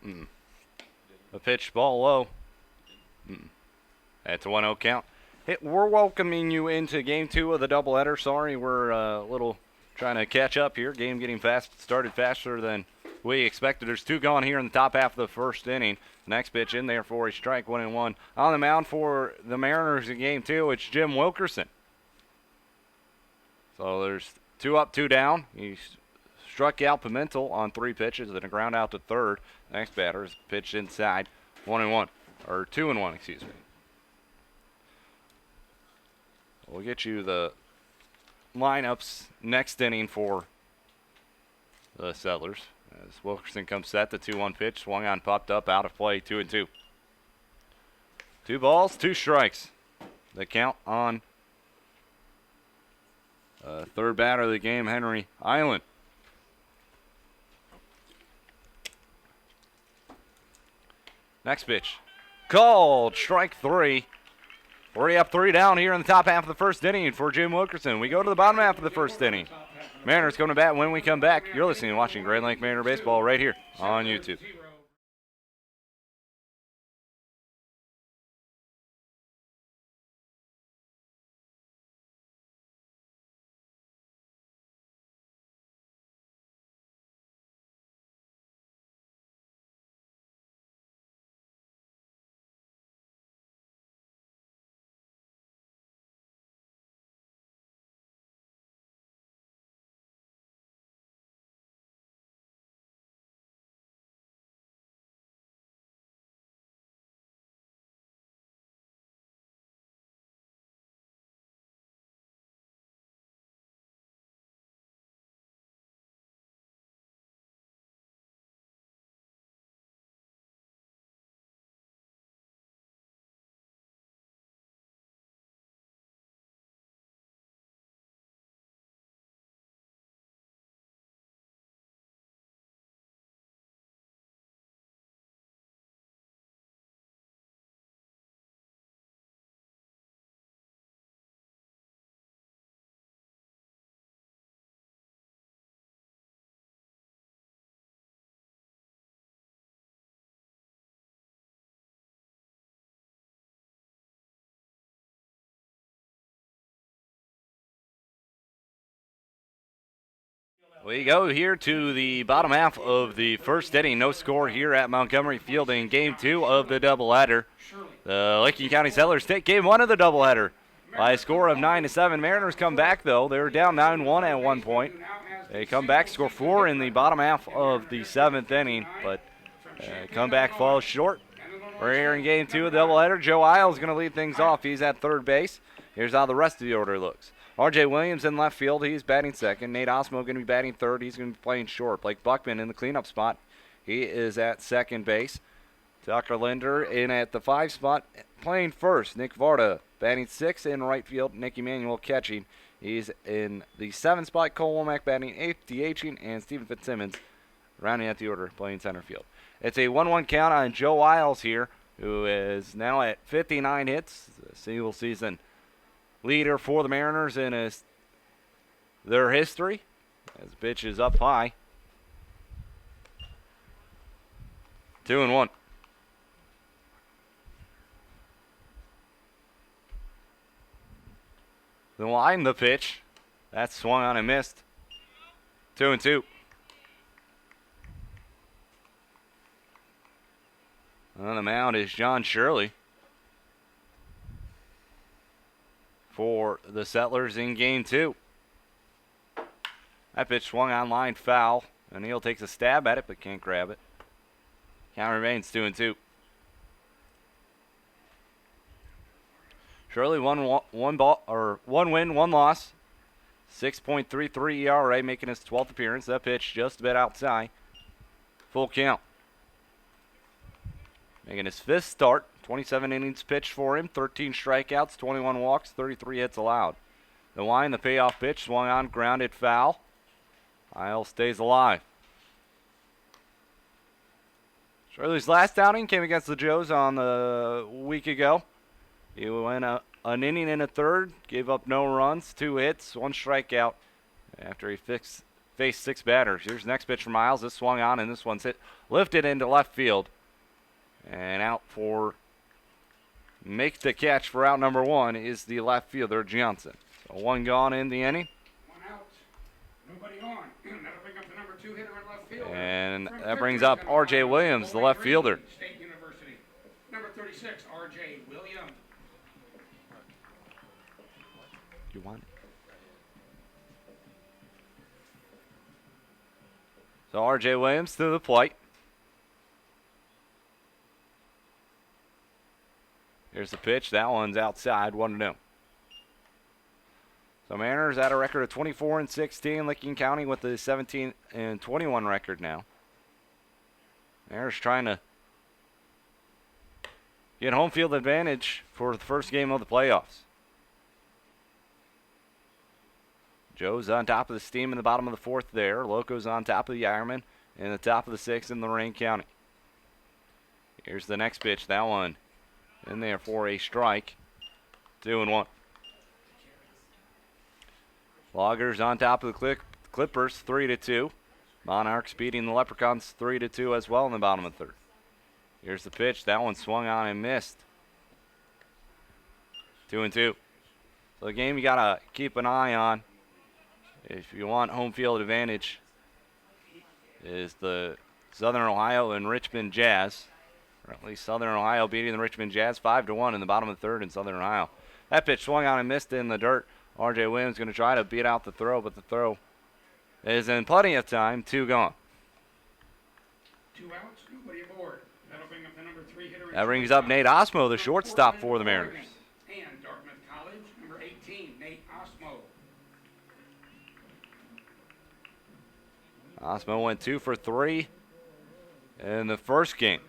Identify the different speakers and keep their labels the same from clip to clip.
Speaker 1: A pitch, ball low. That's a 1-0 count. Hey, we're welcoming you into game 2 of the doubleheader. Sorry, we're a little trying to catch up here. Game getting started faster than we expected. There's 2 gone here in the top half of the first inning. Next pitch in there for a strike, 1-1. On the mound for the Mariners in game 2, it's Jim Wilkerson. So there's 2 up, 2 down. He struck out Pimentel on 3 pitches and a ground out to third. Next batter is pitched inside, 1-1, or 2-1, excuse me. We'll get you the lineups next inning for the Settlers. As Wilkerson comes set, the 2-1 pitch, swung on, popped up, out of play, 2-2. 2 balls, 2 strikes. The count on third batter of the game, Henry Island. Next pitch, called, strike 3. 3 up, 3 down here in the top half of the first inning for Jim Wilkerson. We go to the bottom half of the first inning. Mariners going to bat when we come back. You're listening and watching Grand Lake Mariner Baseball right here on YouTube. We go here to the bottom half of the first inning. No score here at Montgomery Field in game 2 of the doubleheader. The Licking County Settlers take game 1 of the doubleheader by a score of 9-7. Mariners come back, though. They were down 9-1 at one point. They come back, score 4 in the bottom half of the 7th inning, but comeback falls short. We're here in game 2 of the doubleheader. Joe Isles is going to lead things off. He's at third base. Here's how the rest of the order looks. R.J. Williams in left field. He's batting second. Nate Osmo going to be batting third. He's going to be playing short. Blake Buckman in the cleanup spot. He is at second base. Tucker Linder in at the 5 spot, playing first. Nick Varda batting 6th in right field. Nick Emanuel catching. He's in the 7th spot. Cole Womack batting 8th, DHing, and Stephen Fitzsimmons rounding out the order, playing center field. It's a 1-1 count on Joe Isles here, who is now at 59 hits, a single season leader for the Mariners in their history. As the pitch is up high. 2-1. The line, the pitch. That's swung on and missed. 2-2. On the mound is John Shirley for the Settlers in game 2. That pitch swung on line foul. O'Neill takes a stab at it but can't grab it. Count remains 2-2. Shirley one win, 1 loss. 6.33 ERA, making his 12th appearance. That pitch just a bit outside. Full count. Making his 5th start. 27 innings pitched for him, 13 strikeouts, 21 walks, 33 hits allowed. The line, the payoff pitch, swung on, grounded foul. Isles stays alive. Shirley's last outing came against the Joes on the week ago. He went an inning and a third, gave up no runs, 2 hits, 1 strikeout after he face 6 batters. Here's the next pitch from Miles. This swung on, and this one's lifted into left field. And out for, make the catch for out number 1 is the left fielder, Johnson. So 1 gone in the inning.
Speaker 2: 1 out. Nobody on. That'll bring up the number 2 hitter in left field.
Speaker 1: And that brings up R.J. Williams, the left fielder.
Speaker 2: State University. Number 36, R.J. Williams.
Speaker 1: You want it? So R.J. Williams to the plate. Here's the pitch. That one's outside, 1-0. So Mariners at a record of 24-16. Licking County with the 17-21 record now. Mariners trying to get home field advantage for the first game of the playoffs. Joe's on top of the steam in the bottom of the 4th there. Loco's on top of the Ironman in the top of the 6th in Lorain County. Here's the next pitch. That one in there for a strike. 2-1. Loggers on top of the Clippers, 3-2. Monarchs beating the Leprechauns 3-2 as well in the bottom of the 3rd. Here's the pitch. That one swung on and missed. 2-2. So the game you got to keep an eye on if you want home field advantage is the Southern Ohio and Richmond Jazz. Or at least Southern Ohio beating the Richmond Jazz 5-1 in the bottom of the 3rd in Southern Ohio. That pitch swung on and missed in the dirt. R.J. Williams going to try to beat out the throw, but the throw is in plenty of time. 2 gone.
Speaker 2: 2 outs, nobody aboard. That'll bring up the number 3 hitter.
Speaker 1: That brings up Nate Osmo, the shortstop for the Mariners.
Speaker 2: And Dartmouth College, number 18, Nate Osmo.
Speaker 1: Osmo went 2 for 3 in the first game.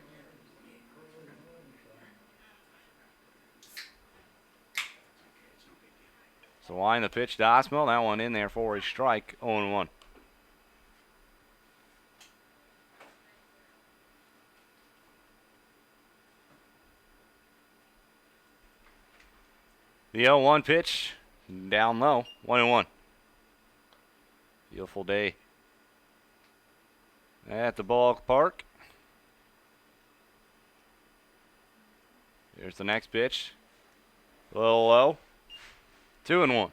Speaker 1: So line the pitch to Osmo. That one in there for a strike, 0-1. The 0-1 pitch down low, 1-1. Beautiful day at the ballpark. Here's the next pitch. A little low. 2-1.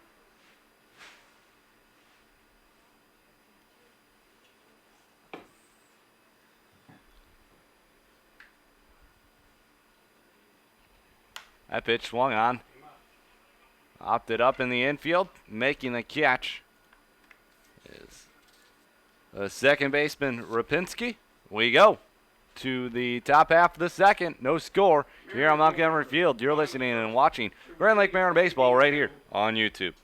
Speaker 1: That pitch swung on. Opted up in the infield, making the catch is the second baseman Rapinski. We go to the top half of the 2nd. No score here on Montgomery Field. You're listening and watching Grand Lake Mariner Baseball right here on YouTube.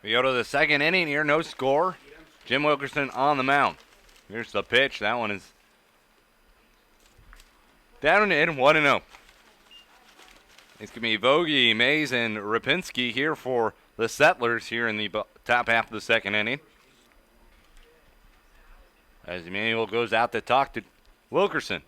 Speaker 1: We go to the second inning here, no score. Jim Wilkerson on the mound. Here's the pitch. That one is down and in, 1-0. It's going to be Vogie, Mays, and Rapinski here for the Settlers here in the top half of the second inning. As Emmanuel goes out to talk to Wilkerson.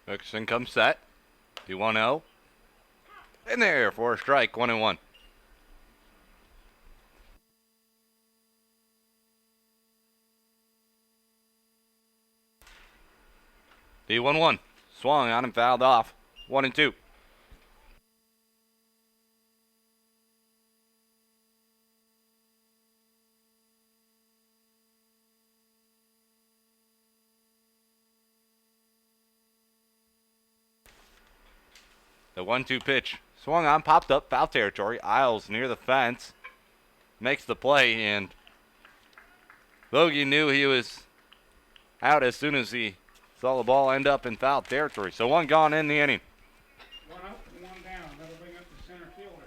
Speaker 1: Wilkerson comes set. 2-1-0. In there for a strike, 1-1. The 1-1. Swung on and fouled off. 1-2. The 1-2 pitch. Swung on, popped up, foul territory. Isles near the fence. Makes the play, and Vogie knew he was out as soon as he saw the ball end up in foul territory. So one gone in the inning.
Speaker 2: One up and one down. That'll bring up the center fielder.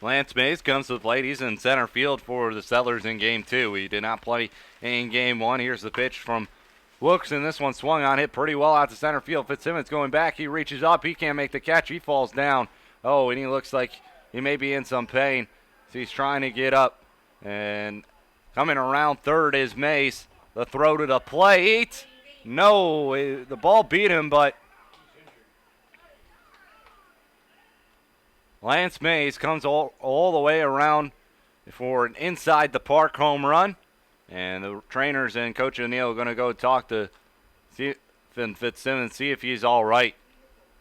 Speaker 1: Lance Mays comes to the plate. He's in center field for the Settlers in game 2. He did not play in game 1. Here's the pitch from Wilkerson. This one swung on, hit pretty well out to center field. Fitzsimmons going back. He reaches up. He can't make the catch. He falls down. Oh, and he looks like he may be in some pain. So he's trying to get up. And coming around third is Mays. The throw to the plate. No, the ball beat him, but Lance Mays comes all the way around for an inside the park home run. And the trainers and Coach O'Neill are going to go talk to Fitzsimmons, see if he's all right.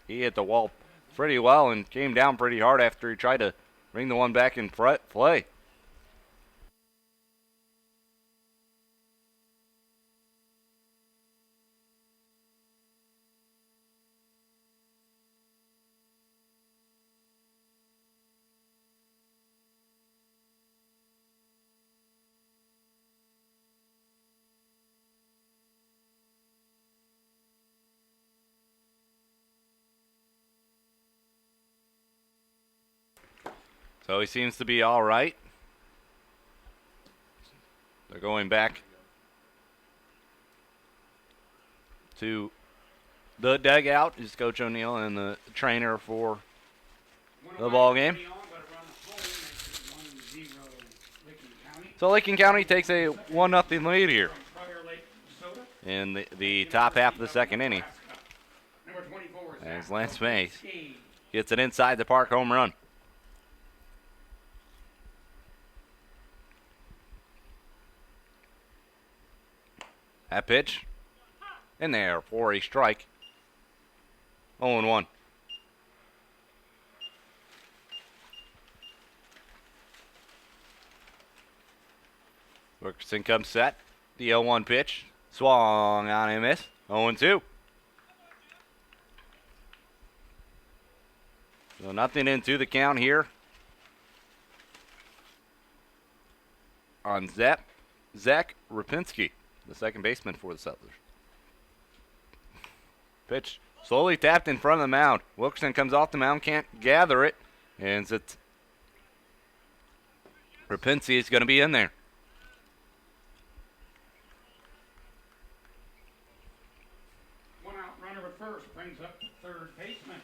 Speaker 1: He hit the wall pretty well and came down pretty hard after he tried to bring the one back in play. So he seems to be all right. They're going back to the dugout. Is Coach O'Neill and the trainer for the ball game. So Licking County takes a 1-0 lead here in the top half of the second inning. As Lance Mays gets it inside the park home run. That pitch in there for a strike. 0-1. Wilkerson comes set. The 0-1 pitch. Swung on and miss. 0-2. So nothing into the count here on Zach Rapinski, the second baseman for the Settlers. Pitch slowly tapped in front of the mound. Wilkerson comes off the mound, can't gather it, and it's Rapinski is going to be in there.
Speaker 2: One out runner at first brings up the third baseman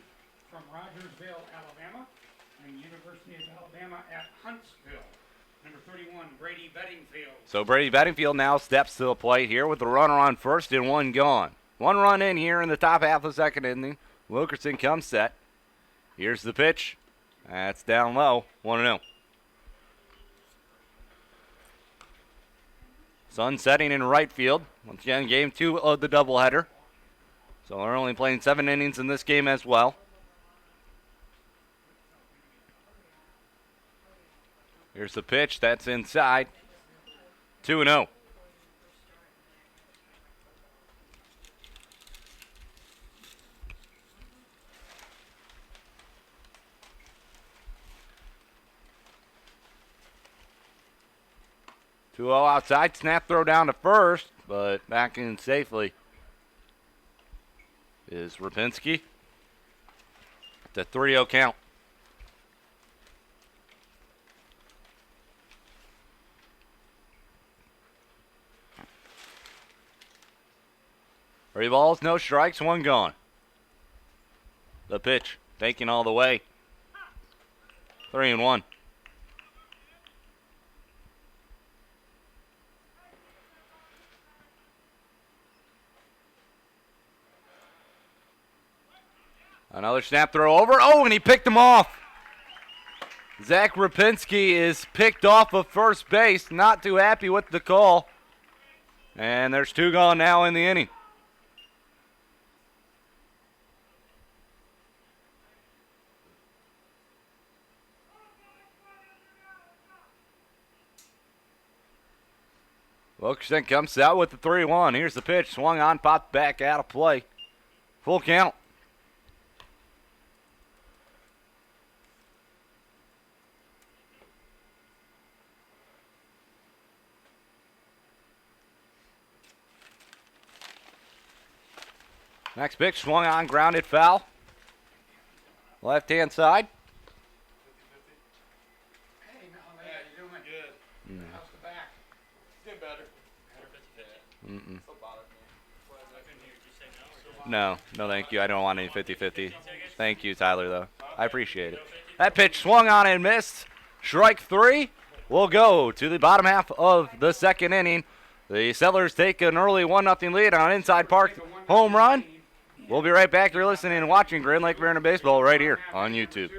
Speaker 2: from Rogersville, Alabama, and University of Alabama at Huntsville. Number 31, Brady Bedingfield.
Speaker 1: So Brady Bedingfield now steps to the plate here with the runner on first and one gone. One run in here in the top half of the second inning. Wilkerson comes set. Here's the pitch. That's down low. 1-0. Sun setting in right field. Once again, game 2 of the doubleheader. So they're only playing 7 innings in this game as well. Here's the pitch. That's inside. 2-0. 2-0 outside. Snap throw down to first, but back in safely is Rapinski. The 3-0 count. Three balls, no strikes, one gone. The pitch, taking all the way. 3-1. Another snap throw over. Oh, and he picked him off. Zach Rapinski is picked off of first base. Not too happy with the call. And there's two gone now in the inning. Wilkerson comes out with the 3-1. Here's the pitch. Swung on, popped back out of play. Full count. Next pitch, swung on, grounded foul. Left-hand side.
Speaker 2: Hey, how you doing? Good. How's the back?
Speaker 3: Getting better.
Speaker 1: Mm-mm.
Speaker 3: Still bothers me.
Speaker 1: No, thank you. I don't want any 50-50. Thank you, Tyler, though. I appreciate it. That pitch swung on and missed. Strike three. We'll go to the bottom half of the second inning. The Settlers take an early 1-0 lead on an Inside Park home run. We'll be right back. You're listening and watching Grand Lake Mariner Baseball right here on YouTube.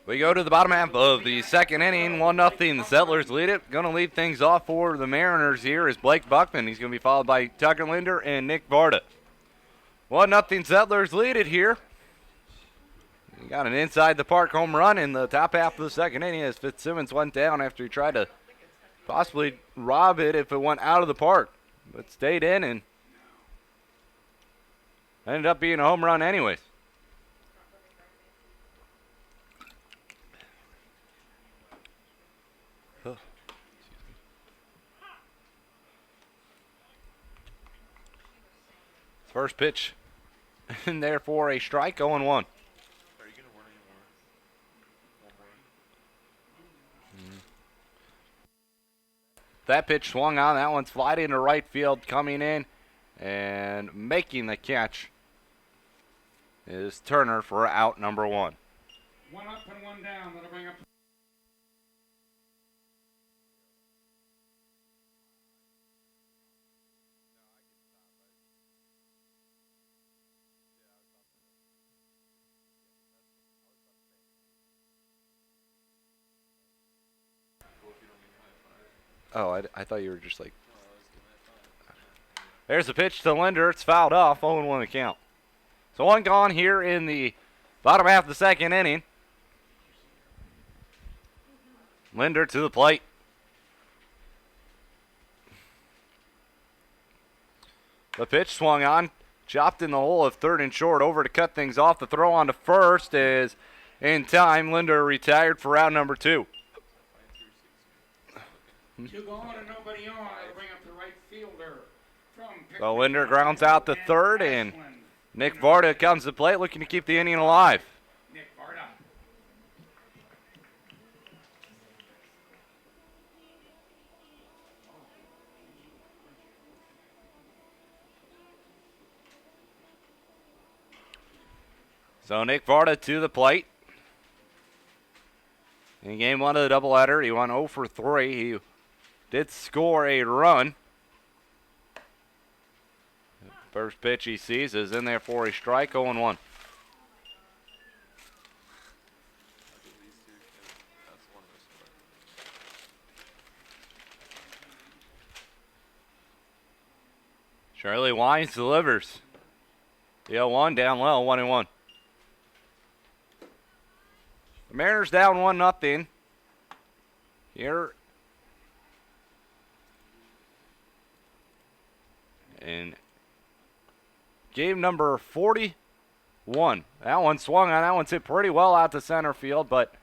Speaker 1: We go to the bottom half of the second inning. 1-0. The Settlers lead it. Going to lead things off for the Mariners here is Blake Buckman. He's going to be followed by Tucker Linder and Nick Varda. 1-0 Settlers lead it here. You got an inside the park home run in the top half of the second inning as Fitzsimmons went down after he tried to possibly rob it if it went out of the park. But stayed in and ended up being a home run anyways. First pitch, and therefore a strike, 0-1.
Speaker 3: Are you going to run anymore?
Speaker 1: That pitch swung on. That one's flied into right field, coming in and making the catch is Turner for out number one.
Speaker 2: One up and one down. That'll bring up.
Speaker 1: Oh, I thought you were just like. There's the pitch to Linder. It's fouled off. 0-1 to count. So one gone here in the bottom half of the second inning. Linder to the plate. The pitch swung on. chopped in the hole of third and short. Over to cut things off. The throw on to first is in time. Linder retired for round number 2.
Speaker 2: 2 gone and nobody on. That'll bring up the right fielder from Pickwick.
Speaker 1: So Linder grounds out the third, and
Speaker 2: Ashland.
Speaker 1: Nick Varda comes to plate, looking to keep the inning alive.
Speaker 2: Nick Varda.
Speaker 1: So Nick Varda to the plate. In game 1 of the doubleheader, he went 0 for 3. He did score a run. First pitch he sees is in there for a strike, 0-1. Charlie Wines delivers. The 0-1 down low, 1-1. The Mariners down 1-0 here. In game number 41. That one swung on. That one's hit pretty well out to center field, but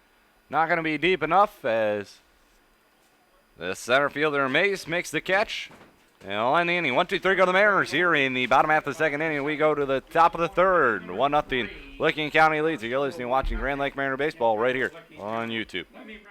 Speaker 1: not going to be deep enough as the center fielder Mace makes the catch. And I'll end the inning. 1-2-3 go to the Mariners here in the bottom half of the second inning. We go to the top of the third. 1-0. Licking County leads. You're listening and watching Grand Lake Mariner Baseball right here on YouTube.
Speaker 2: Let me run down.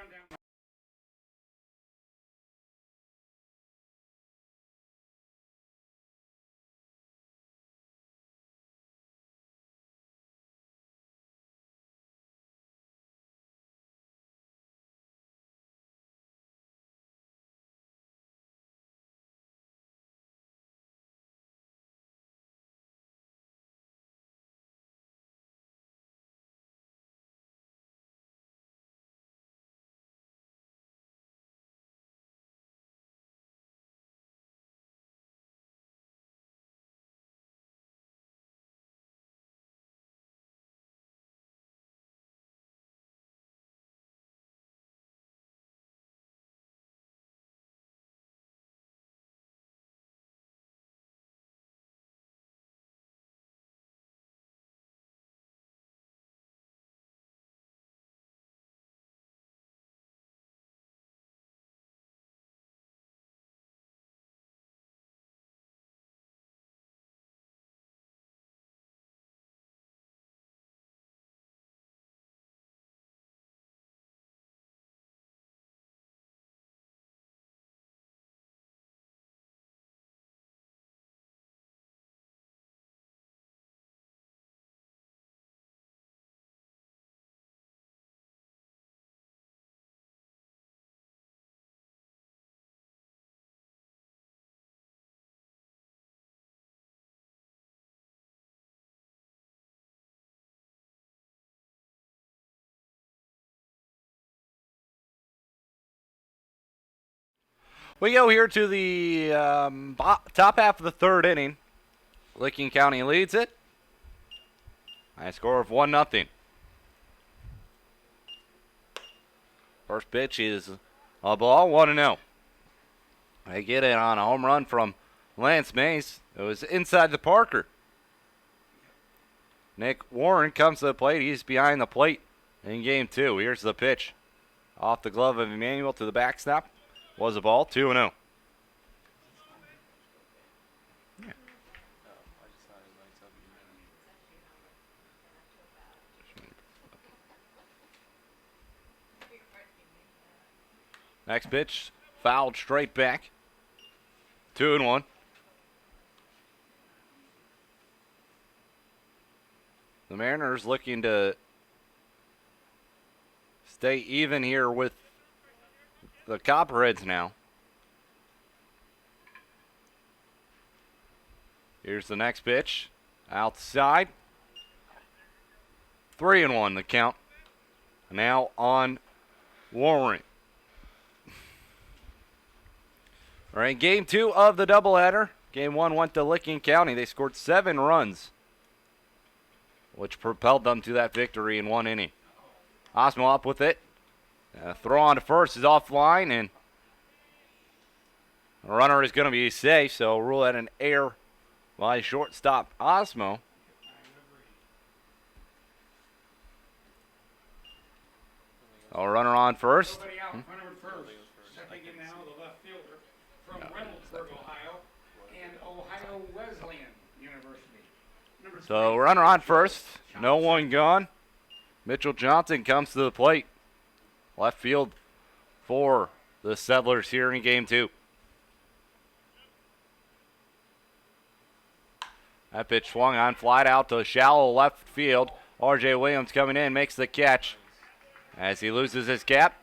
Speaker 1: We go here to the top half of the third inning. Licking County leads it. High score of 1-0. First pitch is a ball, 1-0. They get it on a home run from Lance Mace. It was inside the Parker. Nick Warren comes to the plate. He's behind the plate in game 2. Here's the pitch. Off the glove of Emmanuel to the backstop. Was a ball, 2-0. Next pitch, fouled straight back. 2-1. The Mariners looking to stay even here with the Copperheads now. Here's the next pitch. Outside. 3-1 the count. Now on Warren. All right, game 2 of the doubleheader. Game 1 went to Licking County. They scored 7 runs, which propelled them to that victory in 1 inning. Osmo up with it. Throw on to first is offline, and the runner is going to be safe, so rule that an error by shortstop Osmo. A runner on first.
Speaker 2: Nobody out, runner at first. Stepping in now, the left fielder from Reynoldsburg, Ohio, and Ohio Wesleyan University. Number
Speaker 1: So
Speaker 2: 3,
Speaker 1: runner on first. No one gone. Mitchell Johnson comes to the plate. Left field for the Settlers here in game 2. That pitch swung on, flied out to shallow left field. R.J. Williams coming in, makes the catch as he loses his cap.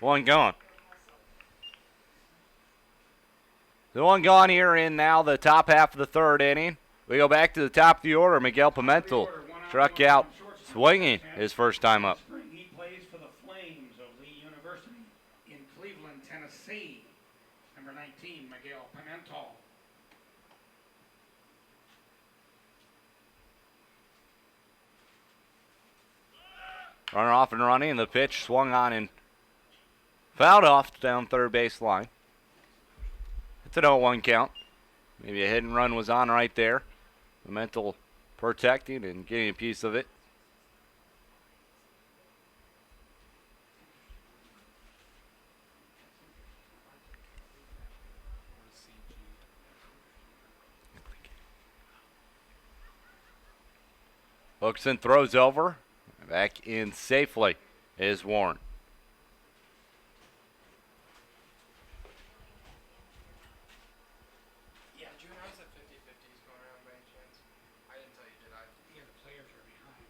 Speaker 1: One gone. The one gone here in now the top half of the third inning. We go back to the top of the order. Miguel Pimentel struck out swinging his first time up.
Speaker 2: He plays for the Flames of Lee University in Cleveland, Tennessee. Number 19, Miguel Pimentel.
Speaker 1: Runner off and running, and the pitch swung on and fouled off down third base line. It's an 0-1 count. Maybe a hit and run was on right there. Pimentel protecting and getting a piece of it. Hooks and throws over. Back in safely is Warren.
Speaker 4: Yeah, did you announce that 50-50 is going around by any chance? I didn't tell you, did I?
Speaker 2: Yeah, the players are behind.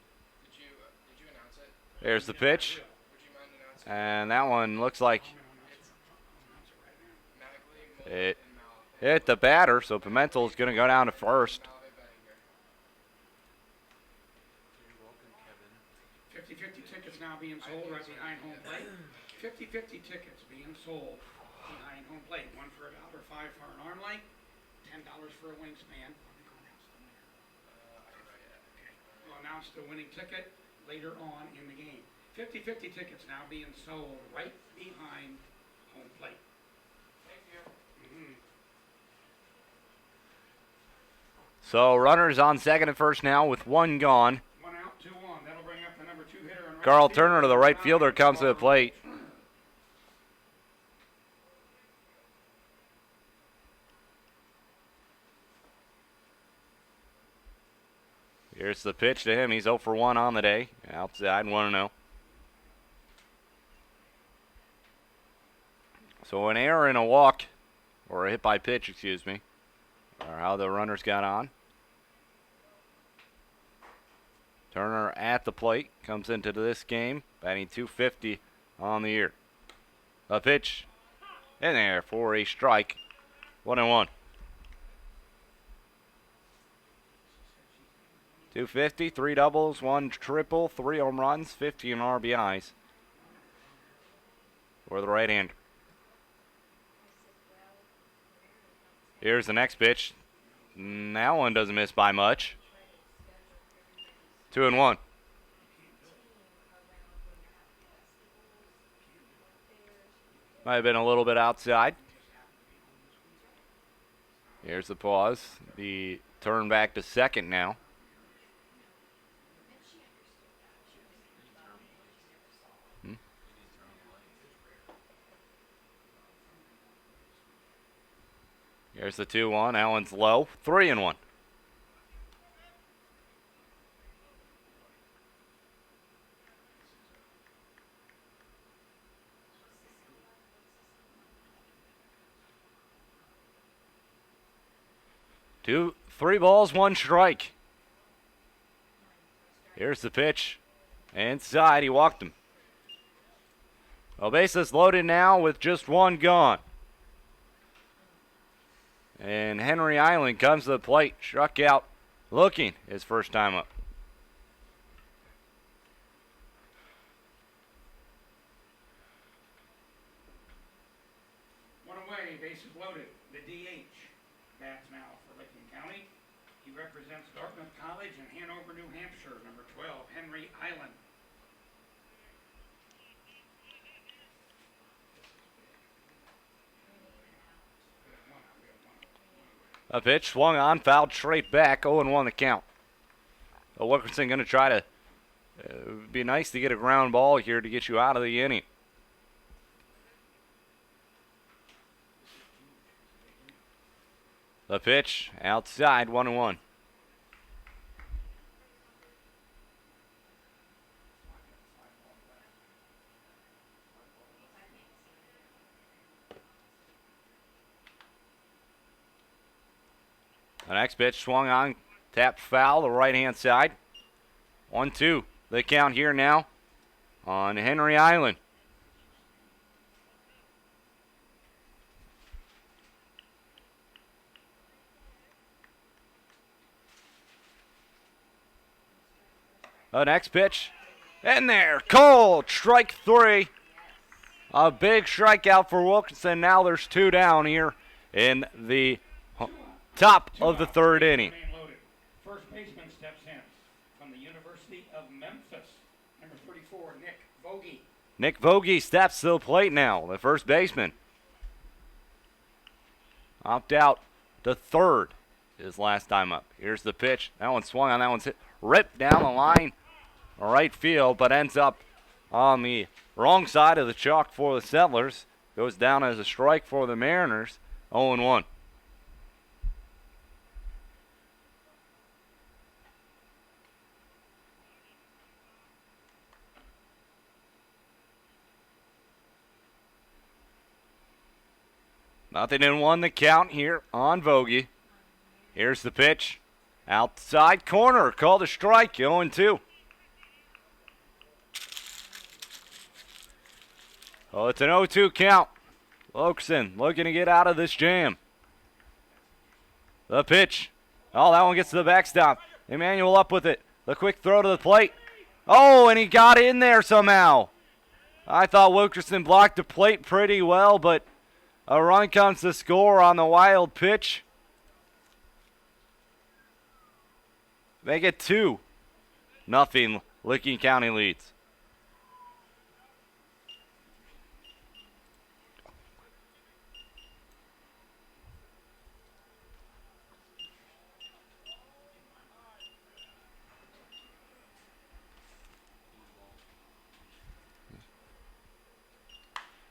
Speaker 4: Did you announce it?
Speaker 1: There's the pitch.
Speaker 4: Would you mind announcing
Speaker 1: And that one looks like
Speaker 4: Magically,
Speaker 1: it hit the batter, so Pimentel's going to go down to first.
Speaker 4: Malave betting here?
Speaker 2: 50-50 tickets now being sold right behind home plate. 50-50 tickets being sold behind home plate. One for $1.05 for an arm length, $10 for a wingspan. We'll announce the winning ticket later on in the game. 50-50 tickets now being sold right behind home plate.
Speaker 4: Thank you.
Speaker 1: So runners on second and first now with one gone.
Speaker 2: 1 out, 2 on. That'll bring up the number 2 hitter. in right
Speaker 1: Carl
Speaker 2: field.
Speaker 1: Turner to the right fielder comes to the plate. Here's the pitch to him. He's 0 for 1 on the day. Outside 1-0. So an error and a walk, or a hit by pitch, excuse me, or how the runners got on. Turner at the plate, comes into this game, batting .250 on the year. A pitch in there for a strike. 1-1. 250, 3 doubles, 1 triple, 3 home runs, 15 RBIs for the right-hander. Here's the next pitch. That one doesn't miss by much. 2-1. Might have been a little bit outside. Here's the pause. The turn back to second now. Here's the 2-1. Allen's low. 3-1. Three balls, 1 strike. Here's the pitch. Inside, he walked him. Well, bases loaded now with just 1 gone. And Henry Island comes to the plate, struck out, looking his first time up.
Speaker 2: One away, bases loaded. The DH bats now for Licking County. He represents Dartmouth College in Hanover, New Hampshire. Number 12, Henry Island.
Speaker 1: A pitch swung on, fouled straight back, 0-1 the count. Wilkerson going to try to be nice to get a ground ball here to get you out of the inning. The pitch outside, 1-1. The next pitch swung on, tapped foul, the right-hand side. 1-2. The count here now on Henry Island. The next pitch, in there, Cole, strike 3. A big strikeout for Wilkinson. Now there's 2 down here in the top of the 3rd inning.
Speaker 2: First baseman steps in from the University of Memphis, number 34, Nick Vogie.
Speaker 1: Nick Vogie steps to the plate now, the first baseman. Opt out to 3rd his last time up. Here's the pitch. That one swung on. That one's hit, ripped down the line, right field, but ends up on the wrong side of the chalk for the Settlers. Goes down as a strike for the Mariners. 0-1. Nothing in 1 the count here on Vogie. Here's the pitch. Outside corner. Called a strike. 0-2. Oh, it's an 0-2 count. Wilkerson looking to get out of this jam. The pitch. Oh, that one gets to the backstop. Emmanuel up with it. The quick throw to the plate. Oh, and he got in there somehow. I thought Wilkerson blocked the plate pretty well, but a run comes to score on the wild pitch. They get 2-0. Licking County leads.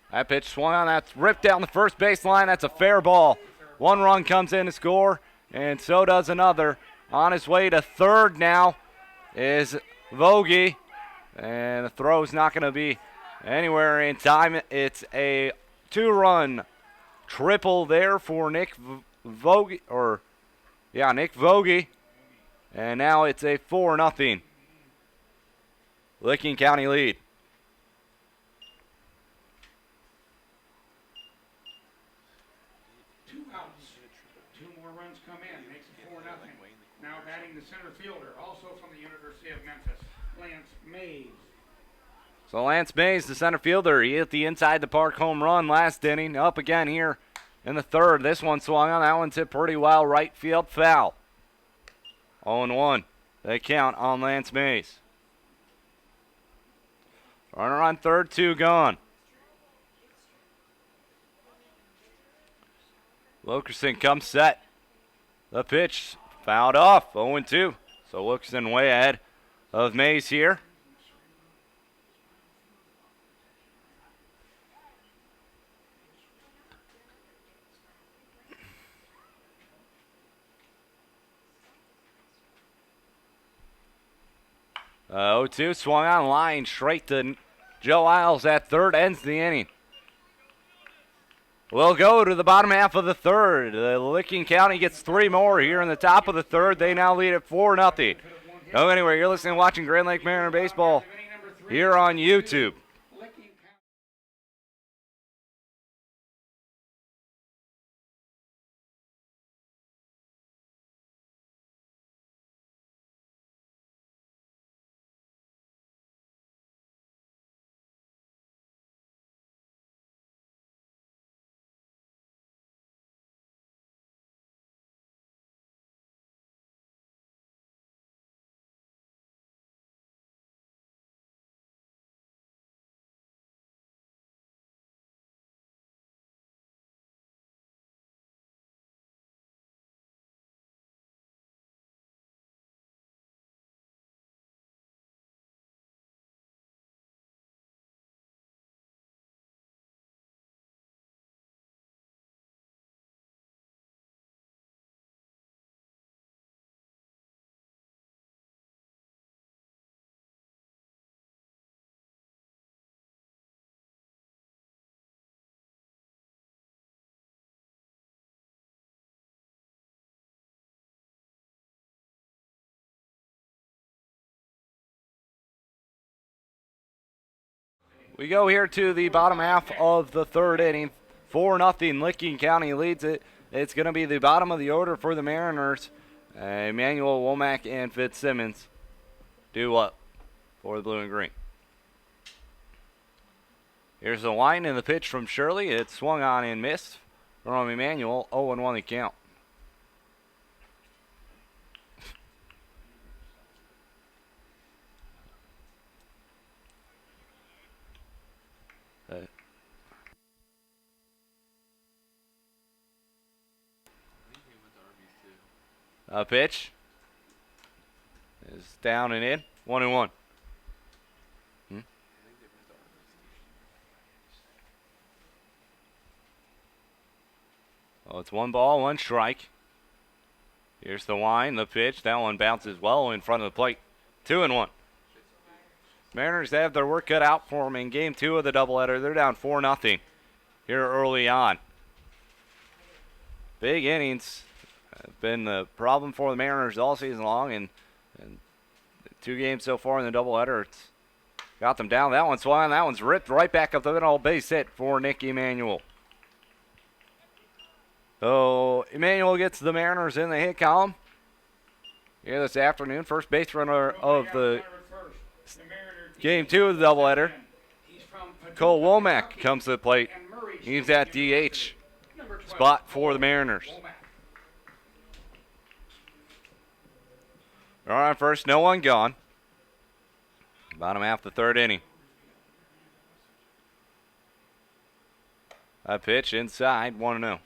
Speaker 1: That pitch swung on. That's ripped down the first baseline. That's a fair ball. 1 run comes in to score, and so does another. On his way to 3rd now is Vogie, and the throw's not going to be anywhere in time. It's a 2-run triple there for Nick Vogie, Nick Vogie, and now it's a 4-0 Licking County lead.
Speaker 2: Now batting the center fielder, also from the University of Memphis, Lance Mays.
Speaker 1: So Lance Mays, the center fielder, he hit the inside the park home run last inning. Up again here in the 3rd. This one swung on. That one's hit pretty well. Right field foul. 0-1. They count on Lance Mays. Runner on 3rd, 2 gone. Wilkerson comes set. The pitch fouled off, 0-2. So Wilkerson way ahead of Mays here. Uh, 0-2 swung on line straight to Joe Isles at 3rd, ends the inning. We'll go to the bottom half of the 3rd. Licking County gets 3 more here in the top of the 3rd. They now lead at 4-0. Go anywhere. You're listening and watching Grand Lake Mariner Baseball here on YouTube. We go here to the bottom half of the third inning. 4-0, Licking County leads it. It's going to be the bottom of the order for the Mariners. Emmanuel Womack and Fitzsimmons do up for the blue and green. Here's the line and the pitch from Shirley. It's swung on and missed from Emmanuel. 0-1 the count. A pitch is down and in. 1-1. Oh, it's 1 ball, 1 strike. Here's the line, the pitch. That one bounces well in front of the plate. 2-1. Mariners have their work cut out for them in game 2 of the doubleheader. They're down 4-0 here early on. Big innings have been the problem for the Mariners all season long, and 2 games so far in the doubleheader, it's got them down. That one's swung, that one's ripped right back up the middle. Base hit for Nick Emmanuel. So Emmanuel gets the Mariners in the hit column here this afternoon. First base runner of the game 2 of the doubleheader. Cole Womack comes to the plate. He's at DH spot for the Mariners. All right, first, no one gone. Bottom half of the third inning. A pitch inside, 1-0.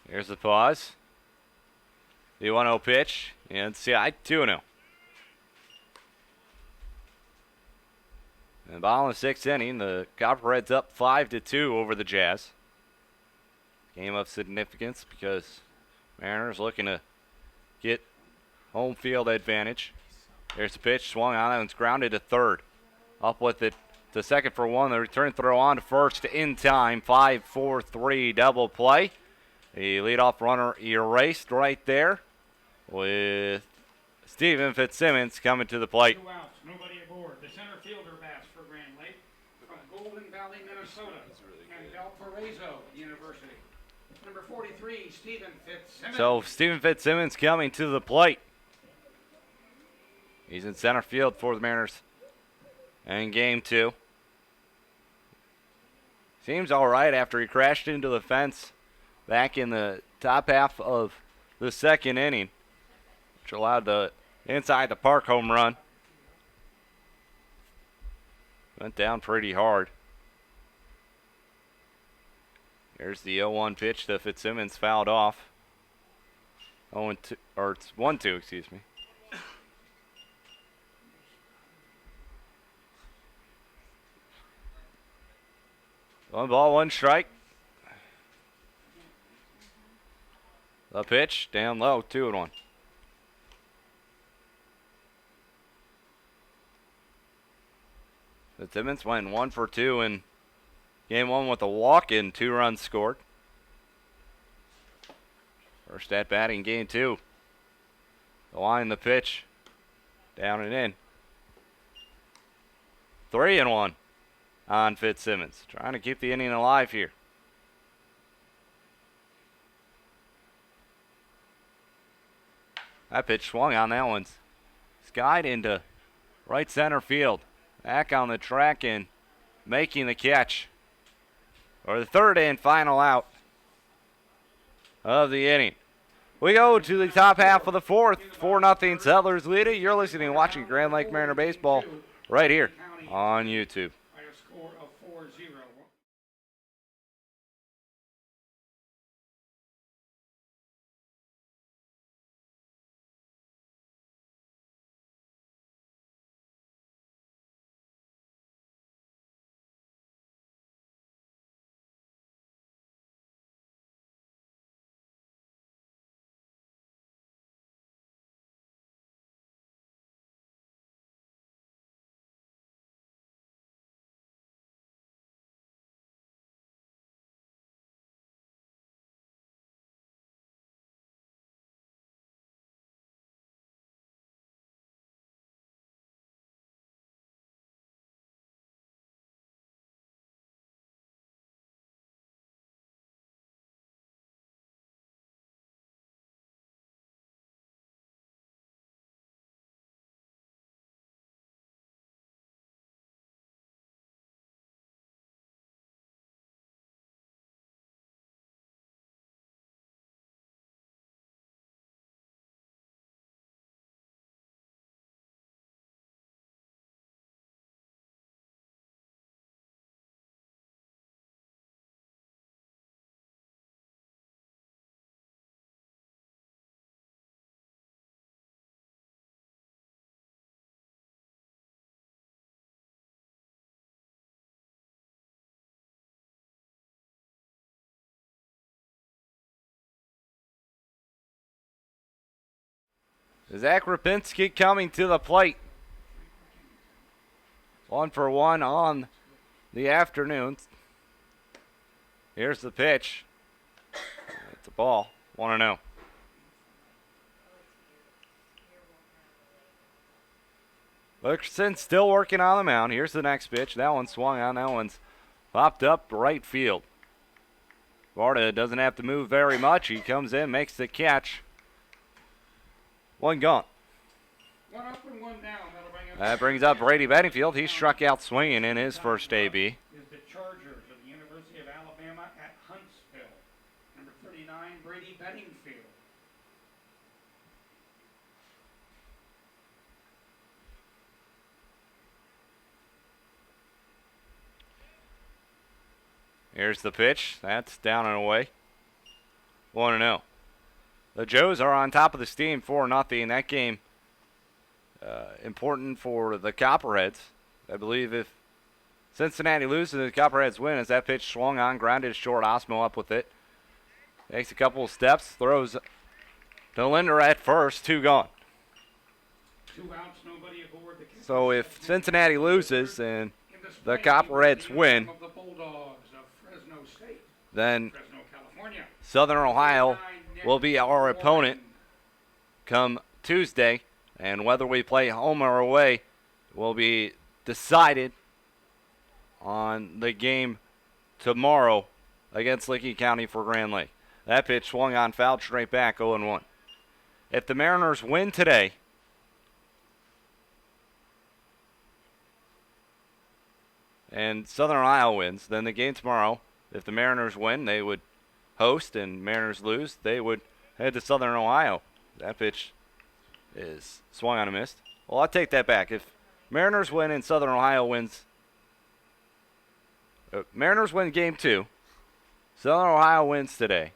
Speaker 1: Here's the pause. The 1-0 pitch inside, 2-0. And ball in the 6th inning, the Copperheads up 5-2 over the Jazz. Game of significance because Mariners looking to get home field advantage. There's the pitch, swung on, and it's grounded to third. Up with it to second for 1. The return throw on to first in time. 5-4-3 double play. The leadoff runner erased right there with Stephen Fitzsimmons coming to the plate.
Speaker 2: 2 outs, nobody aboard. The center fielder bats for Grand Lake from Golden Valley, Minnesota, and Valparaiso University. Number 43, Stephen Fitzsimmons.
Speaker 1: So Stephen Fitzsimmons coming to the plate. He's in center field for the Mariners in game 2. Seems all right after he crashed into the fence back in the top half of the 2nd inning, which allowed the inside the park home run. Went down pretty hard. Here's the 0-1 pitch to Fitzsimmons, fouled off. 0-2, or it's 1-2, excuse me. One ball, 1 strike. The pitch down low, 2-1. Fitzsimmons went 1 for 2 in game 1 with a walk in, 2 runs scored. First at bat in game 2. The line, the pitch, down and in. 3-1 on Fitzsimmons. Trying to keep the inning alive here. That pitch swung on, that one's skied into right center field. Back on the track and making the catch for the 3rd and final out of the inning. We go to the top half of the 4th. 4-0 Settlers lead it. You're listening and watching Grand Lake Mariner Baseball right here on YouTube. Zach Rapinski coming to the plate. 1-for-1 on the afternoon. Here's the pitch. It's a ball. 1-0. Wilkerson still working on the mound. Here's the next pitch. That one swung on. That one's popped up right field. Varda doesn't have to move very much. He comes in, makes the catch. One gone.
Speaker 2: One up and one down. That'll bring up
Speaker 1: That brings up Brady Bedingfield. He struck out swinging in his first AB.
Speaker 2: is the Chargers of the University of Alabama at Huntsville. Number 39, Brady Bedingfield.
Speaker 1: Here's the pitch. That's down and away. 1-0. The Joes are on top of the steam 4-0. That game important for the Copperheads. I believe if Cincinnati loses and the Copperheads win, as that pitch swung on, grounded short, Osmo up with it. Takes a couple of steps, throws to Linder at first, 2 gone.
Speaker 2: 2 outs, nobody aboard the
Speaker 1: So if Cincinnati loses and
Speaker 2: In the
Speaker 1: the
Speaker 2: spring,
Speaker 1: Copperheads
Speaker 2: the
Speaker 1: win,
Speaker 2: of the Bulldogs of Fresno State,
Speaker 1: then
Speaker 2: Fresno, California.
Speaker 1: Southern Ohio
Speaker 2: 39,
Speaker 1: will be our
Speaker 2: Nick
Speaker 1: opponent
Speaker 2: Warren.
Speaker 1: come Tuesday, and whether we play home or away will be decided on the game tomorrow against Licking County for Grand Lake. That pitch swung on, fouled straight back, 0-1. If the Mariners win today, and Southern Ohio wins, then the game tomorrow, if the Mariners win, they would host, and Mariners lose, they would head to Southern Ohio. That pitch is swung on and missed. Well, I'll take that back. If Mariners win and Southern Ohio wins, Mariners win game 2, Southern Ohio wins today,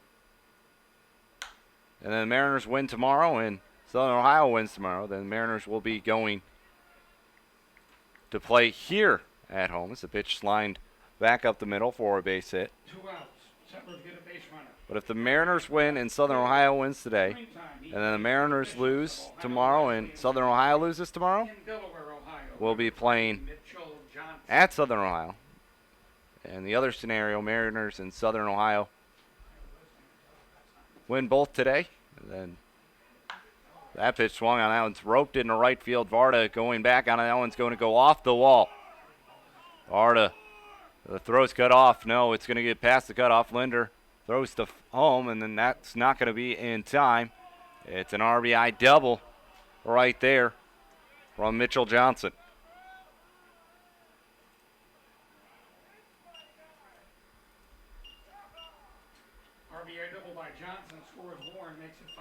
Speaker 1: and then Mariners win tomorrow and Southern Ohio wins tomorrow, then Mariners will be going to play here at home. It's a pitch lined back up the middle for a base hit.
Speaker 2: 2 outs. Settlers get a base runner.
Speaker 1: But if the Mariners win and Southern Ohio wins today,
Speaker 2: Springtime,
Speaker 1: and then the Mariners lose tomorrow and Southern Ohio loses tomorrow,
Speaker 2: in Delaware, Ohio.
Speaker 1: we'll be playing
Speaker 2: Mitchell Johnson.
Speaker 1: at Southern Ohio. And the other scenario, Mariners and Southern Ohio win both today. And then that pitch swung on. That one's roped into right field. Varda going back on it. That one's going to go off the wall. Varda, the throw's cut off. No, it's going to get past the cutoff. Linder throws to home, and then that's not going to be in time. It's an RBI double right there from Mitchell Johnson.
Speaker 2: RBI double by Johnson, scores Warren, makes it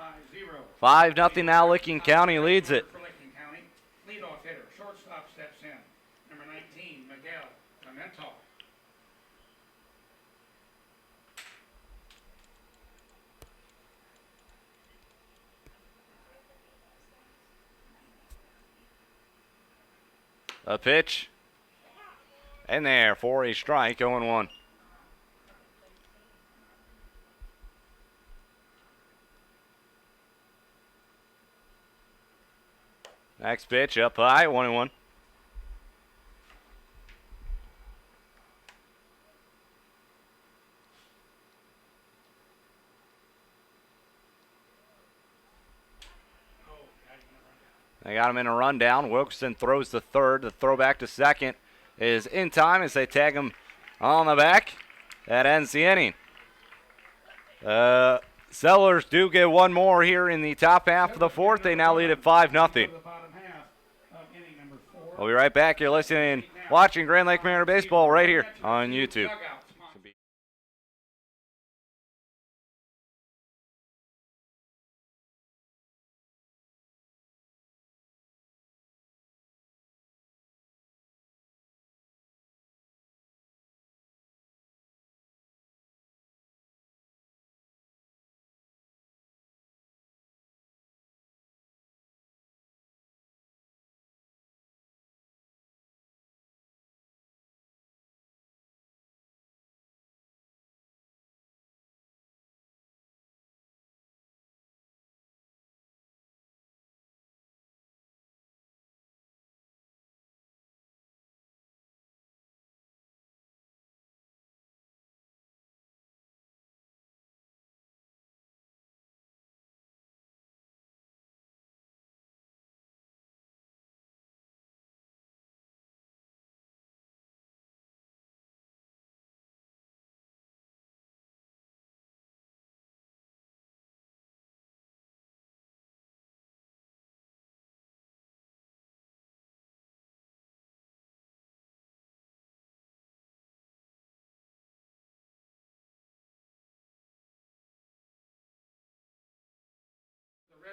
Speaker 2: 5-0.
Speaker 1: 5-0 now. Licking County leads it.
Speaker 2: For Licking County, leadoff hitter, shortstop steps in. Number 19, Miguel Pimentel.
Speaker 1: A pitch. In there for a strike, 0-1. Next pitch up high, 1-1. They got him in a rundown. Wilkerson throws to third. The throw back to second is in time as they tag him on the back. That ends the inning. Sellers do get one more here in the top half of the fourth. They now lead at 5-0.
Speaker 2: The bottom half of inning number 4.
Speaker 1: We'll be right back. You're listening, watching Grand Lake Mariner Baseball right here on YouTube.
Speaker 2: Dugout.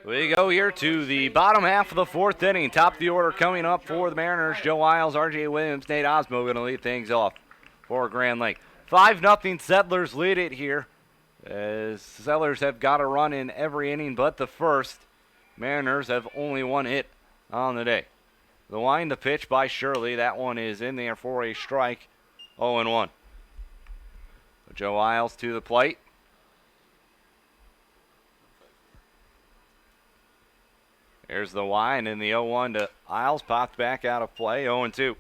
Speaker 1: We go here to the bottom half of the fourth inning. Top of the order coming up for the Mariners. Joe Wiles, R.J. Williams, Nate Osmo going to lead things off for Grand Lake. 5-0 Settlers lead it here, as Settlers have got a run in every inning but the first. Mariners have only one hit on the day. The wind, the pitch by Shirley. That one is in there for a strike. 0-1. Joe Wiles to the plate. There's the wind, and the 0-1 to Isles popped back out of play. 0-2.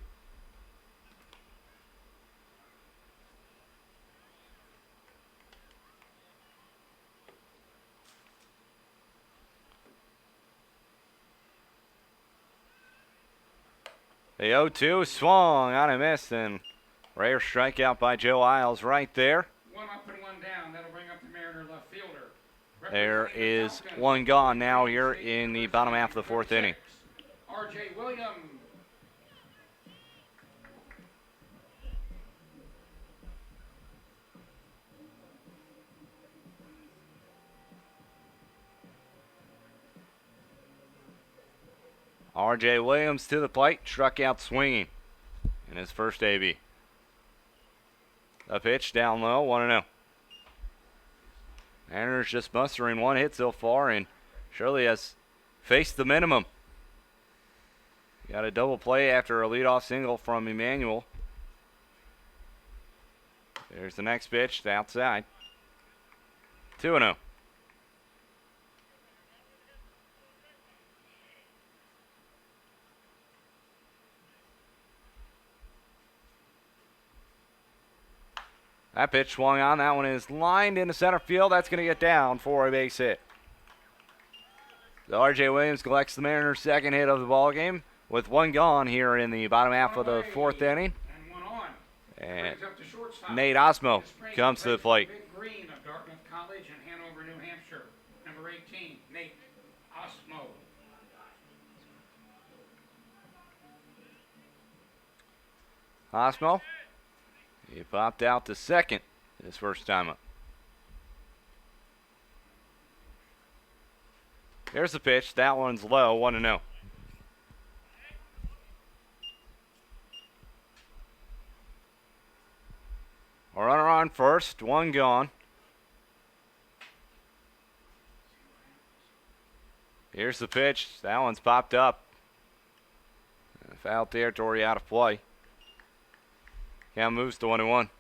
Speaker 1: The 0-2 swung on a miss, and rare strikeout by Joe Isles right there.
Speaker 2: One up and one down. That'll bring up the Mariner left fielder.
Speaker 1: There is one gone now here in the bottom half of the fourth inning.
Speaker 2: R.J. Williams.
Speaker 1: R.J. Williams to the plate, struck out swinging in his first AB. A pitch down low, 1-0. Mariners just mustering one hit so far, and Shirley has faced the minimum. Got a double play after a leadoff single from Emmanuel. There's the next pitch to outside. 2-0. That pitch swung on. That one is lined into center field. That's going to get down for a base hit. So R.J. Williams collects the Mariners' second hit of the ball game with one gone here in the bottom half of the fourth inning.
Speaker 2: And one on.
Speaker 1: And
Speaker 2: Brings up the shortstop.
Speaker 1: Nate Osmo comes to the plate.
Speaker 2: Big Green of Dartmouth College in Hanover, New Hampshire. Number 18, Nate Osmo.
Speaker 1: Osmo, he popped out to second his first time up. There's the pitch. That one's low, 1-0. A runner on first, one gone. Here's the pitch. That one's popped up. Foul territory, out of play. Count moves to 1-1.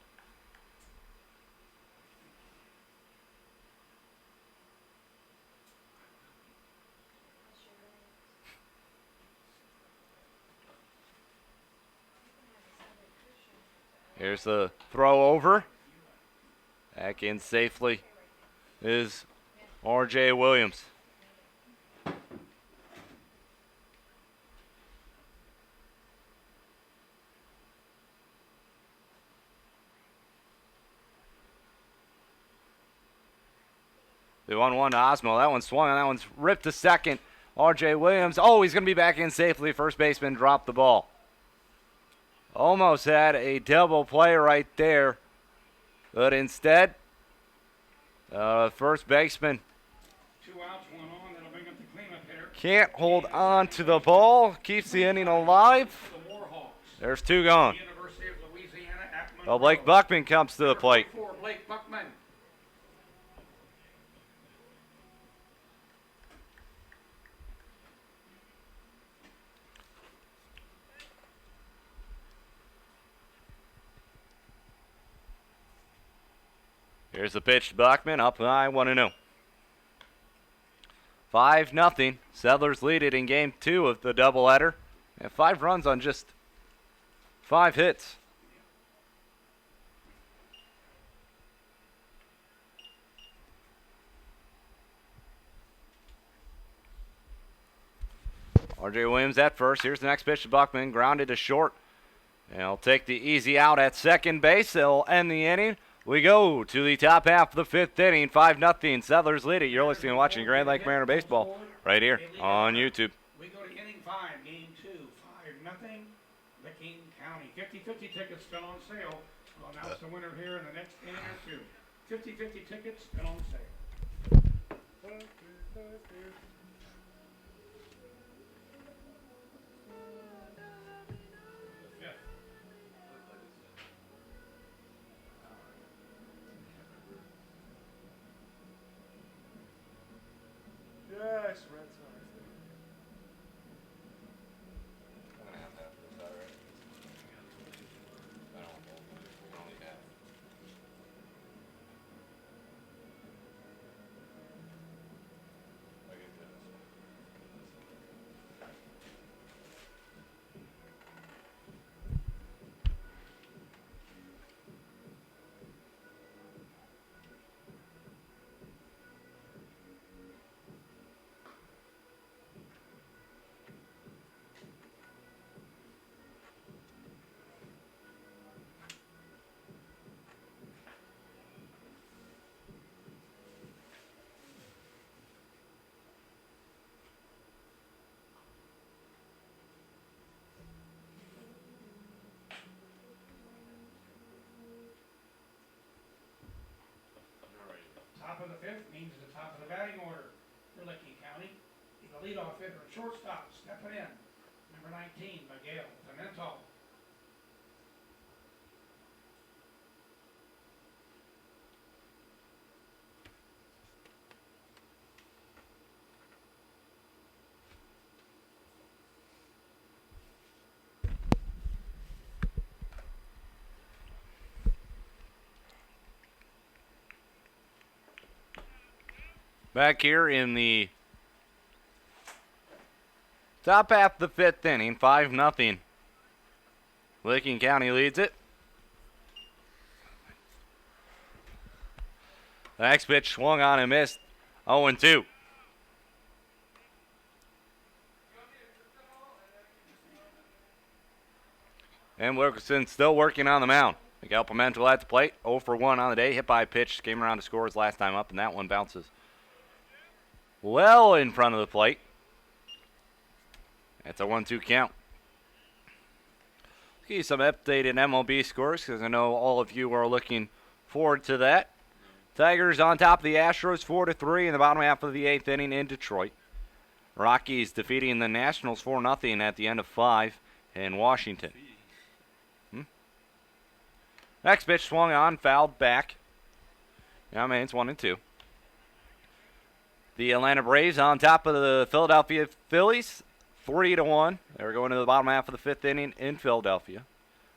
Speaker 1: Here's the throw over. Back in safely is R.J. Williams. The 1-1 to Osmo. That one swung and that one's ripped to second. R.J. Williams. Oh, he's going to be back in safely. First baseman dropped the ball. Almost had a double play right there. But instead, first baseman
Speaker 2: 2 outs, 1 on. That'll bring up the cleanup hitter.
Speaker 1: can't hold on to the ball. Keeps the inning alive.
Speaker 2: The Warhawks.
Speaker 1: There's two gone.
Speaker 2: University of Louisiana at Monroe.
Speaker 1: Well, Blake Buckman comes to the plate.
Speaker 2: Number 44, Blake Buckman.
Speaker 1: Here's the pitch to Buckman, up high, 1-0. 5-0. Settlers lead it in game 2 of the doubleheader. And 5 runs on just 5 hits. R.J. Williams at first. Here's the next pitch to Buckman, grounded to short. And he'll take the easy out at second base. They'll end the inning. We go to the top half of the 5th inning, 5-0. Settlers lead it. You're listening and watching Grand Lake Mariner Baseball right here on YouTube.
Speaker 2: We go to inning 5, game 2, 5-0. Licking County. 50-50 tickets still on sale. We'll announce the winner here in the next inning or two. 50-50 tickets still on sale. stepping in. Number 19, Miguel Pimento.
Speaker 1: Back here in the top half of the fifth inning, 5-0. Licking County leads it. The next pitch swung on and missed. 0-2. And Wilkerson still working on the mound. Miguel Pimentel at the plate, 0 for 1 on the day. Hit by a pitch, came around to score his last time up, and that one bounces well in front of the plate. That's a 1-2 count. Let's give you some updated MLB scores because I know all of you are looking forward to that. Tigers on top of the Astros 4-3 in the bottom half of the 8th inning in Detroit. Rockies defeating the Nationals 4-0 at the end of 5 in Washington. Next pitch swung on, fouled back. Yeah, I mean, it's 1-2. The Atlanta Braves on top of the Philadelphia Phillies, 3-1. They're going to the bottom half of the 5th inning in Philadelphia.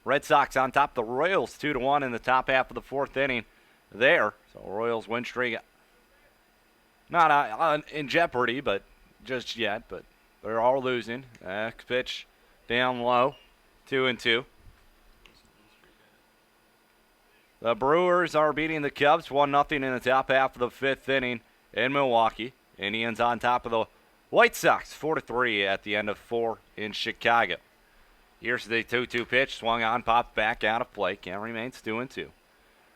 Speaker 1: Red Sox on top of the Royals, 2-1 in the top half of the 4th inning there. So Royals win streak not in jeopardy, but just yet. But they're all losing. Next pitch down low, 2-2. The Brewers are beating the Cubs 1-0 in the top half of the 5th inning in Milwaukee. Indians on top of the White Sox 4-3 at the end of 4 in Chicago. Here's the 2-2 pitch, swung on, popped back out of play. Count remains 2-2.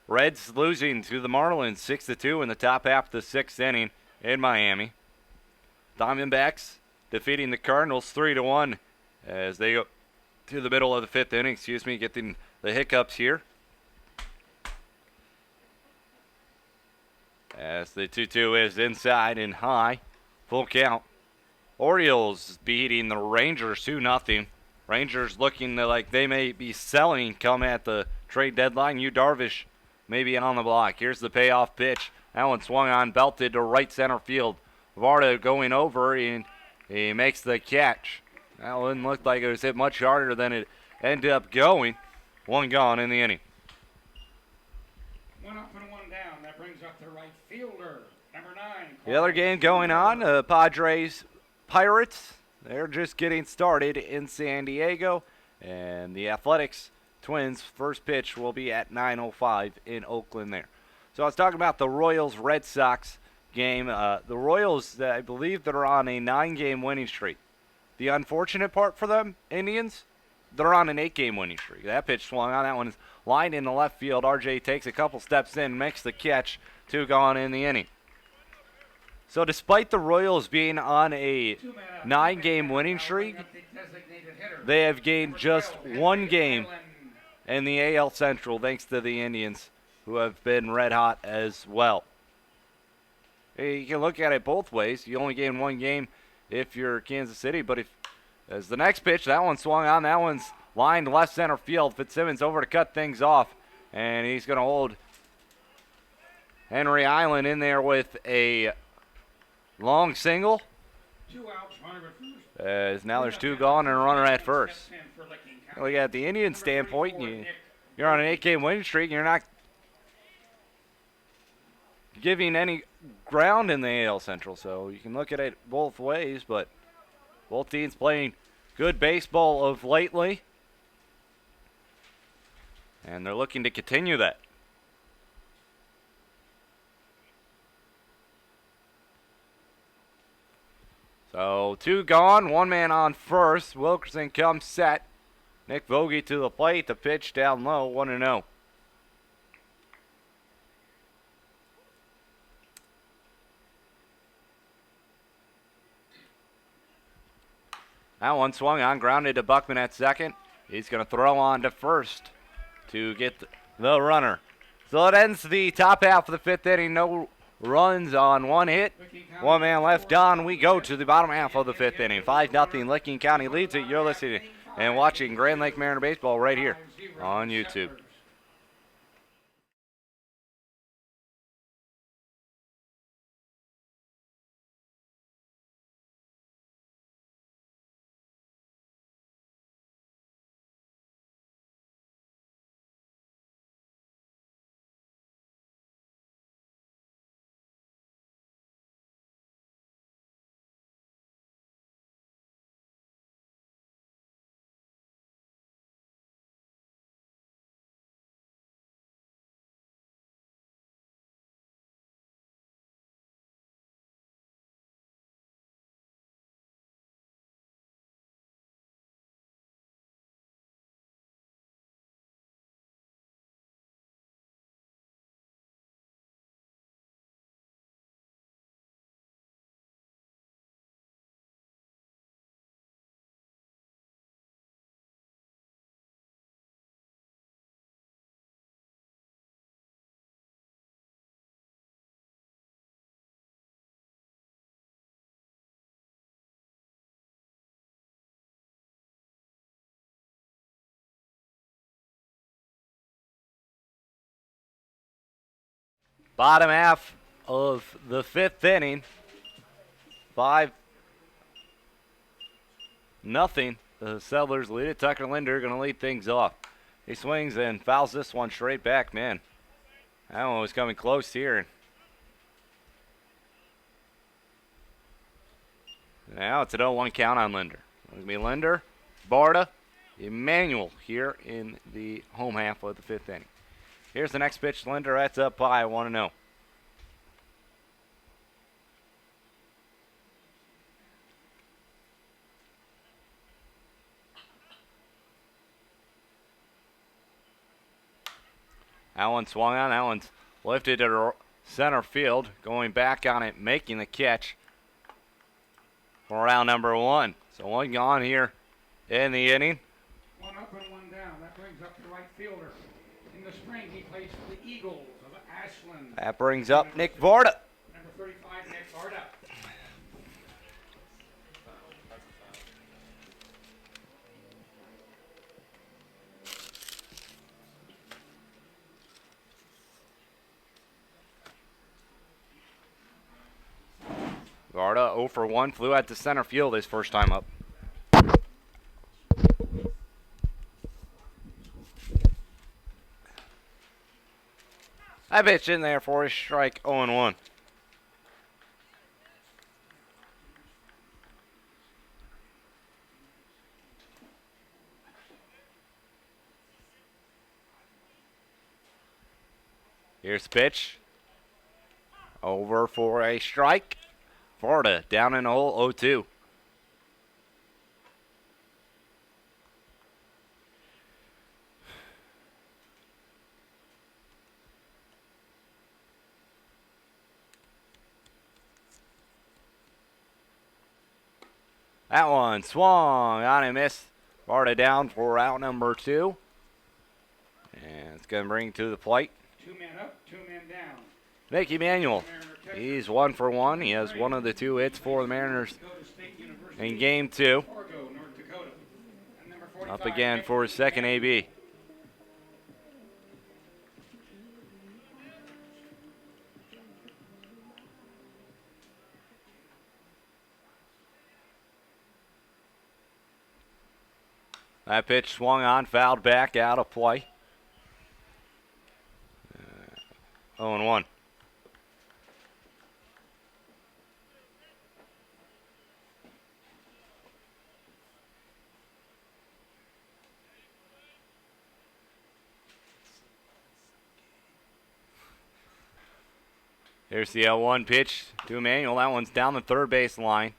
Speaker 1: Reds losing to the Marlins 6-2 in the top half of the 6th inning in Miami. Diamondbacks defeating the Cardinals 3-1 as they go to the middle of the 5th inning. Getting the hiccups here. As the 2-2 is inside and high. Full count. Orioles beating the Rangers 2-0. Rangers looking like they may be selling come at the trade deadline. Yu Darvish may be on the block. Here's the payoff pitch. That one swung on, belted to right center field. Varda going over, and he makes the catch. That one looked like it was hit much harder than it ended up going. One gone in the inning.
Speaker 2: One up and one down. That brings up the right fielder, number 9.
Speaker 1: The other game going on, Padres Pirates. They're just getting started in San Diego. And the Athletics Twins first pitch will be at 9:05 in Oakland there. So I was talking about the Royals-Red Sox game. The Royals, I believe, that are on a 9-game winning streak. The unfortunate part for them, Indians, they're on an 8-game winning streak. That pitch swung on. That one is lined in the left field. RJ takes a couple steps in, makes the catch. 2 gone in the inning. So despite the Royals being on a 9-game winning streak, they have gained just 1 game in the AL Central thanks to the Indians, who have been red hot as well. You can look at it both ways. You only gain 1 game if you're Kansas City, but as the next pitch, that one swung on. That one's lined left center field. Fitzsimmons over to cut things off, and he's going to hold Henry Island in there with a long single.
Speaker 2: 2 outs, runner at first.
Speaker 1: As now there's 2 gone and a runner at first. Look at the Indian standpoint, you're on an 8-game winning streak, and you're not giving any ground in the AL Central. So you can look at it both ways, but both teams playing good baseball of lately, and they're looking to continue that. So 2 gone, 1 man on first. Wilkerson comes set. Nick Vogie to the plate. The pitch down low, 1-0. That one swung on, grounded to Buckman at second. He's going to throw on to first to get the runner. So it ends the top half of the 5th inning. No runs on one hit.
Speaker 2: Licking County
Speaker 1: One man left
Speaker 2: scores
Speaker 1: on. We go to the bottom half of the fifth inning. 5-0. Licking County leads it. You're listening and watching Grand Lake Mariner Baseball right here
Speaker 2: 5-0
Speaker 1: on YouTube.
Speaker 2: Settlers.
Speaker 1: Bottom half of the fifth inning. 5-0. The Settlers lead it. Tucker Linder going to lead things off. He swings and fouls this one straight back, man. That one was coming close here. Now it's an 0-1 count on Linder. It's going to be Linder, Barta, Emmanuel here in the home half of the fifth inning. Here's the next pitch. Linder, that's up high, 1-0. That one swung on. That one's lifted to center field. Going back on it, making the catch for round number 1. So one gone here in the inning.
Speaker 2: One up and one down. That brings up the right fielder. In the spring, he plays for the Eagles of Ashland.
Speaker 1: That brings up Nick Varda.
Speaker 2: Number 35, Nick Varda.
Speaker 1: Varda 0 for 1, flew out to center field his first time up. That pitch in there for a strike, 0-1. Here's the pitch. Over for a strike. Varda down in the hole, 0-2. That one swung on and missed. Varda down for out number 2. And it's going to bring to the plate.
Speaker 2: 2 men up, 2 men down.
Speaker 1: Nick Emmanuel.
Speaker 2: Mariner catcher.
Speaker 1: He's 1 for 1. He has one of the 2 hits for the Mariners
Speaker 2: Dakota State University,
Speaker 1: in game 2.
Speaker 2: Fargo, North Dakota. And number 45,
Speaker 1: Up again
Speaker 2: Nick
Speaker 1: for his second AB. That pitch swung on, fouled back, out of play. 0-1. Here's the 0-1 pitch to Emmanuel. That one's down the third base line.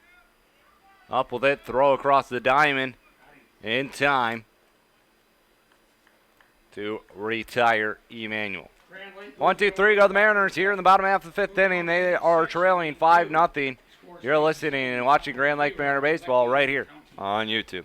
Speaker 1: Up with it, throw across the diamond in time to retire Emmanuel. 1, 2, 3 go the Mariners here in the bottom half of the fifth inning. They are trailing 5-0. You're listening and watching Grand Lake Mariner Baseball right here on YouTube.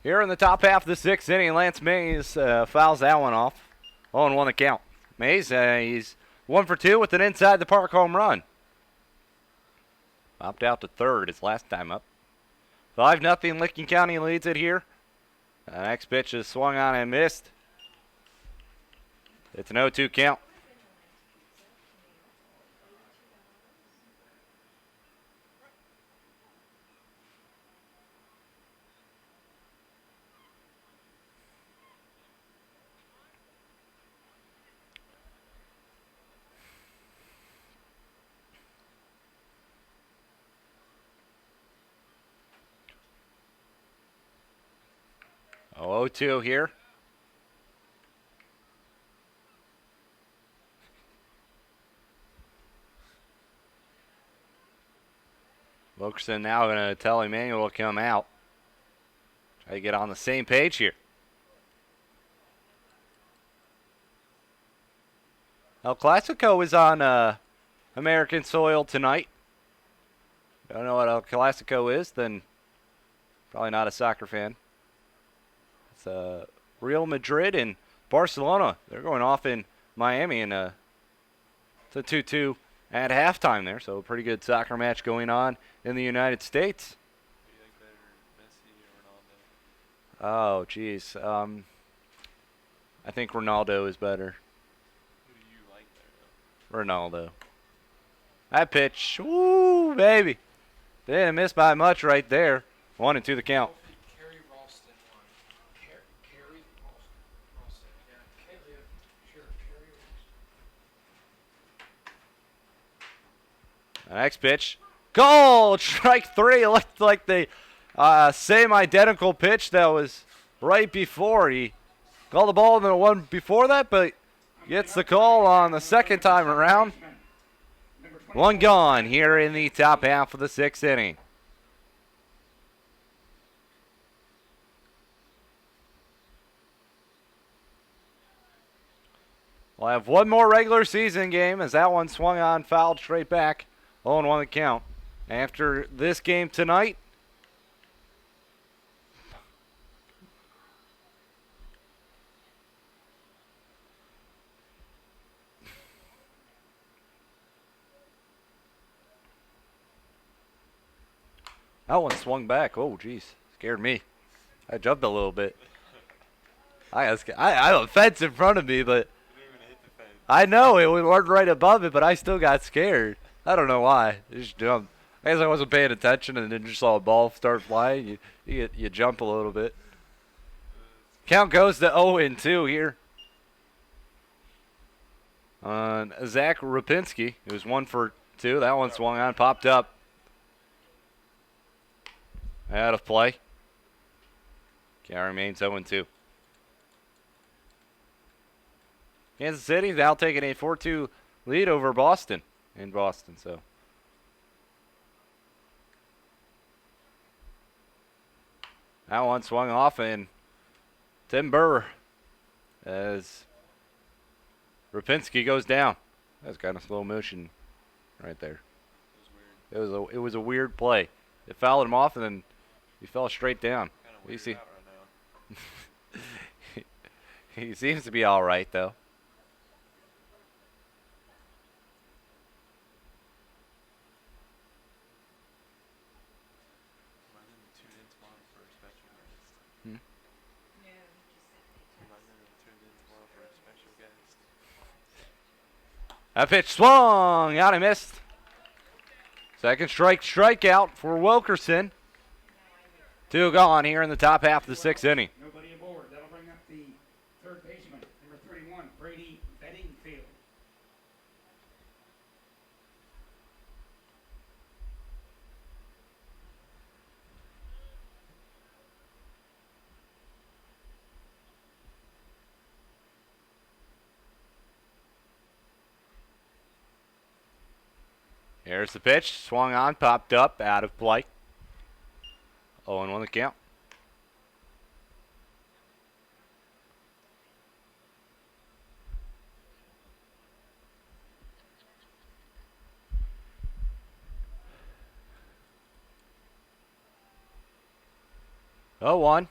Speaker 1: Here in the top half of the sixth inning, Lance Mays fouls that one off. 0-1 the count. Mays, he's 1 for 2 with an inside the park home run. Popped out to third his last time up. 5-0 Licking County leads it here. The next pitch is swung on and missed. It's an 0-2 count. Oh, 0-2 here. Wilkerson now going to tell Emmanuel to come out. Try to get on the same page here. El Clasico is on American soil tonight. Don't know what El Clasico is, then probably not a soccer fan. It's Real Madrid and Barcelona. They're going off in Miami, and it's a 2-2 at halftime there. So a pretty good soccer match going on in the United States.
Speaker 3: Who do you like better, Messi or Ronaldo?
Speaker 1: Oh, geez. I think Ronaldo is better.
Speaker 3: Who do you like better,
Speaker 1: Ronaldo. That pitch, woo, baby. Didn't miss by much right there. 1-2 the count.
Speaker 4: Kerry Ralston won. Kerry Ralston, yeah. Kerry, sure, Kerry Ralston.
Speaker 1: The next pitch. Goal! Strike 3. It looked like the same identical pitch that was right before. He called the ball in the one before that, but gets the call on the second time around. One gone here in the top half of the sixth inning. We'll have one more regular season game as that one swung on, fouled straight back. 0-1 the count. After this game tonight, that one swung back. Oh, geez. Scared me. I jumped a little bit. I have a fence in front of me, but
Speaker 3: You didn't even hit the fence.
Speaker 1: I know it was right above it, but I still got scared. I don't know why. I just jumped. I guess I wasn't paying attention and then just saw a ball start flying. You jump a little bit. Count goes to 0-2 here. Zach Rapinski, it was 1 for 2. That one swung on, popped up. Out of play. Count remains 0-2. Kansas City now taking a 4-2 lead over Boston. In Boston, so. That one swung off, and Tim Burr as Rapinski goes down. That's kind of slow motion right there.
Speaker 3: It was weird.
Speaker 1: It was a weird play. It fouled him off, and then he fell straight down.
Speaker 3: Kind of
Speaker 1: You
Speaker 3: weird
Speaker 1: see-
Speaker 3: out right now.
Speaker 1: He seems to be all right, though.
Speaker 3: Remind them to tune in tomorrow for a special guest.
Speaker 1: Hmm?
Speaker 3: Remind them to tune in tomorrow for a special guest.
Speaker 1: That pitch swung out and missed. Second strikeout for Wilkerson. 2 gone here in the top half of the sixth inning.
Speaker 2: Nobody aboard. That'll bring up the third baseman, number 31, Brady Bedingfield.
Speaker 1: Here's the pitch. Swung on, popped up, out of play. 0-1 the count. Oh, 1.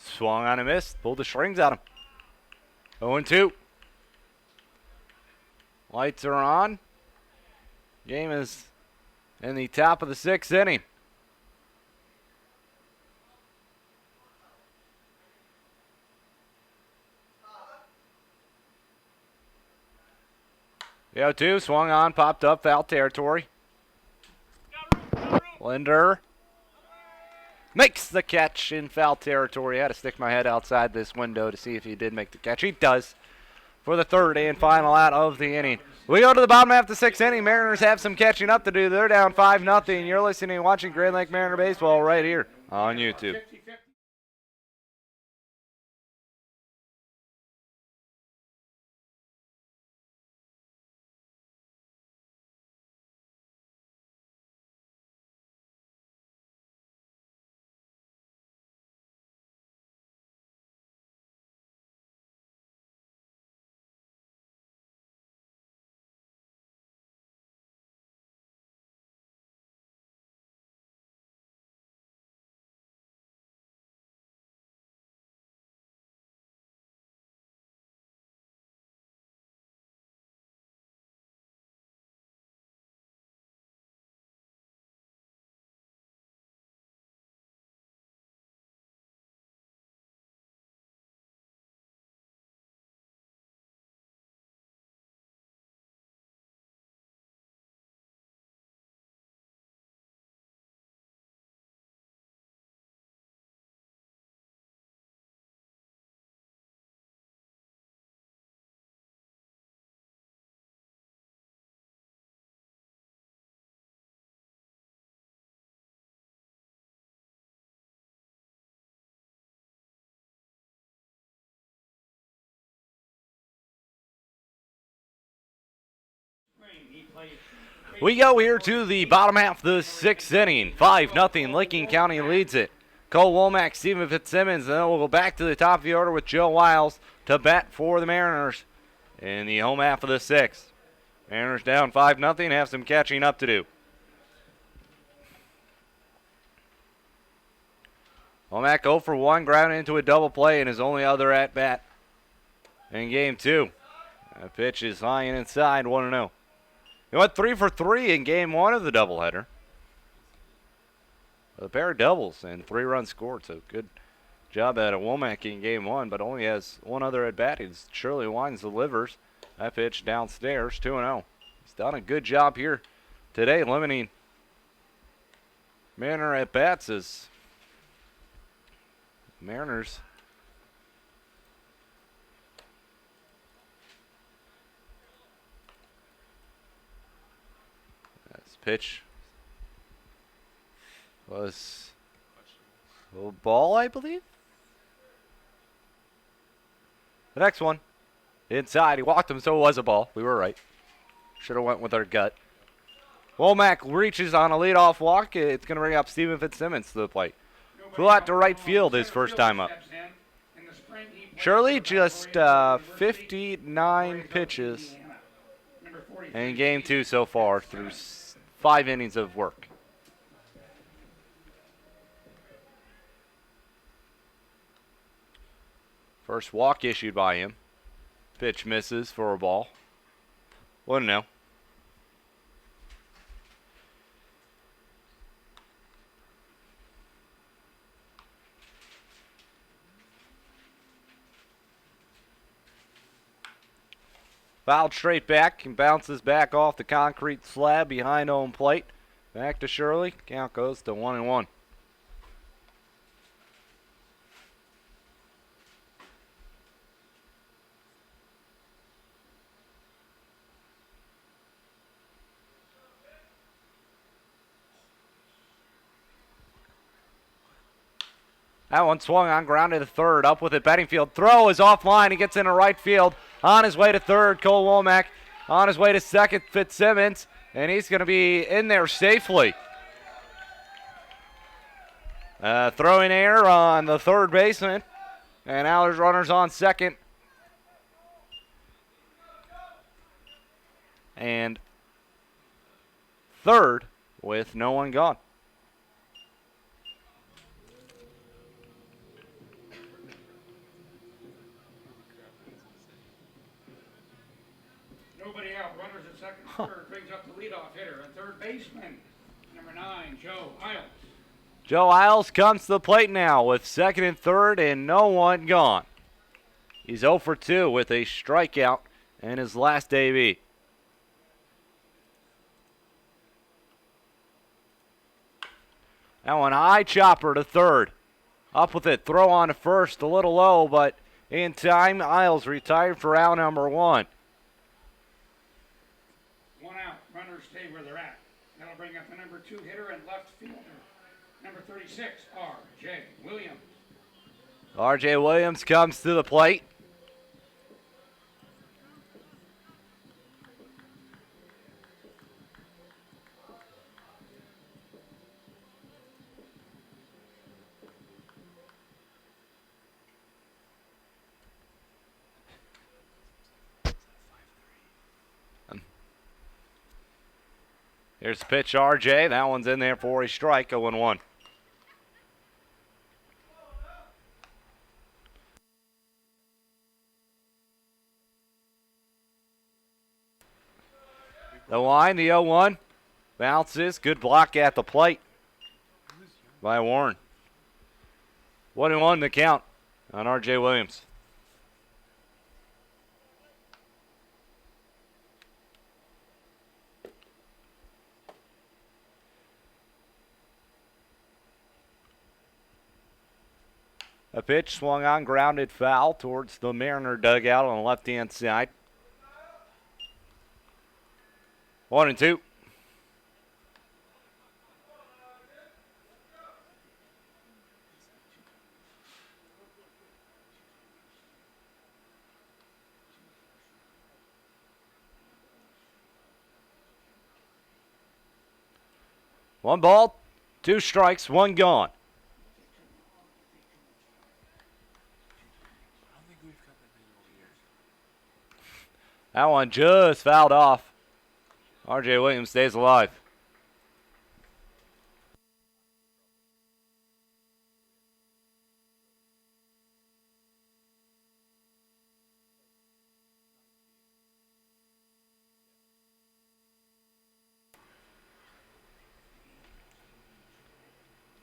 Speaker 1: Swung on and missed. Pulled the strings out him. 0-2. Lights are on. Game is in the top of the 6th inning. The 0-2 swung on, popped up, foul territory. Linder makes the catch in foul territory. I had to stick my head outside this window to see if he did make the catch. He does for the 3rd and final out of the inning. We go to the bottom half of the 6th inning. Mariners have some catching up to do. They're down 5-0. You're listening and watching Grand Lake Mariner Baseball right here on YouTube.
Speaker 2: 50-50.
Speaker 1: We go here to the bottom half of the 6th inning. 5-0. Licking County leads it. Cole Womack, Stephen Fitzsimmons, and then we'll go back to the top of the order with Joe Wiles to bat for the Mariners in the home half of the 6th. Mariners down 5-0, have some catching up to do. Womack 0 for 1, grounded into a double play in his only other at-bat in game 2. That pitch is high and inside, 1-0. He went 3 for 3 in game 1 of the doubleheader. A pair of doubles and 3 runs scored, so good job out of Womack in game 1, but only has one other at-bat. He's Shirley Wines delivers that pitch downstairs, 2-0. He's done a good job here today, limiting Mariner at-bats as Mariners pitch was a ball, I believe. The next one, inside. He walked him, so it was a ball. We were right. Should have went with our gut. Womack reaches on a leadoff walk. It's going to bring up Stephen Fitzsimmons to the plate. Flew out to right field his first time up. Shirley just 59 pitches in game 2 so far through 5 innings of work. First walk issued by him. Pitch misses for a ball. 1-0. Fouled straight back and bounces back off the concrete slab behind home plate. Back to Shirley. Count goes to 1-1. That one swung on, grounded to third. Up with it, Bedingfield. Throw is offline. He gets into right field. On his way to third, Cole Womack. On his way to second, Fitzsimmons. And he's going to be in there safely. Throwing error on the third baseman. And now there's runners on second. And third with no one gone.
Speaker 2: runners at second and third brings up the leadoff hitter and third baseman, number 9, Joe Isles.
Speaker 1: Joe Isles comes to the plate now with second and third and no one gone. He's 0 for 2 with a strikeout in his last AB. That one high chopper to third. Up with it, throw on to first, a little low, but in time, Isles retired for out number 1.
Speaker 2: 1 out, runners stay where they're at. That'll bring up the number 2 hitter and left fielder, number 36, R.J. Williams.
Speaker 1: R.J. Williams comes to the plate. Here's the pitch, R.J. That one's in there for a strike, 0-1. The line, the 0-1. Bounces. Good block at the plate by Warren. 1-1 the count on R.J. Williams. A pitch swung on, grounded foul towards the Mariner dugout on the left-hand side. 1-2. One ball, 2 strikes, 1 gone. That one just fouled off. R.J. Williams stays alive.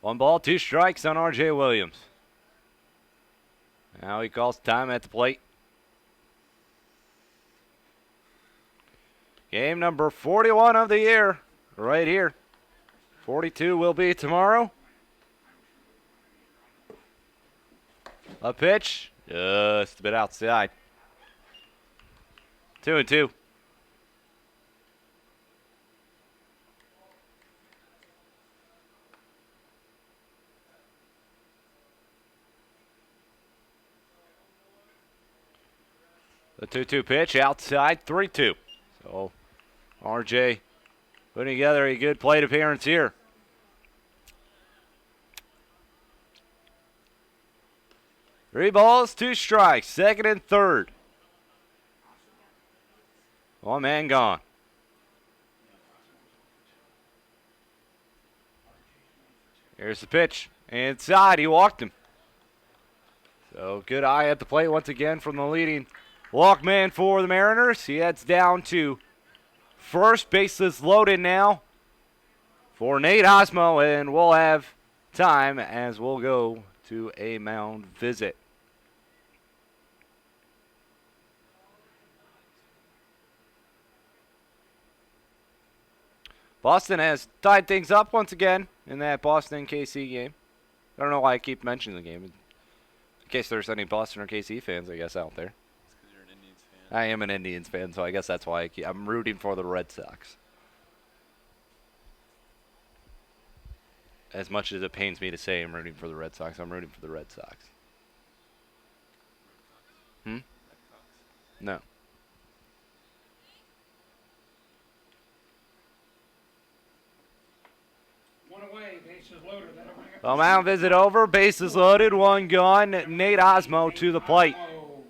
Speaker 1: One ball, 2 strikes on R.J. Williams. Now he calls time at the plate. Game number 41 of the year, right here. 42 will be tomorrow. A pitch, just a bit outside. 2-2. The 2-2 pitch outside, 3-2. So RJ putting together a good plate appearance here. Three balls, 2 strikes, second and third. 1 man gone. Here's the pitch. Inside, he walked him. So good eye at the plate once again from the leading walkman for the Mariners. He heads down to first. Bases loaded now for Nate Osmo, and we'll have time as we'll go to a mound visit. Boston has tied things up once again in that Boston-KC game. I don't know why I keep mentioning the game. In case there's any Boston or KC fans, I guess, out there.
Speaker 3: It's 'cause you're an Indians fan.
Speaker 1: I am an Indians fan, so I guess that's why I'm rooting for the Red Sox. As much as it pains me to say I'm rooting for the Red Sox, I'm rooting for the Red Sox.
Speaker 3: Red Sox.
Speaker 1: No.
Speaker 2: One away, bases loaded. That'll bring up
Speaker 1: Well, mound visit over, bases loaded, 1 gone. Nate Osmo to the plate.
Speaker 2: Osmo.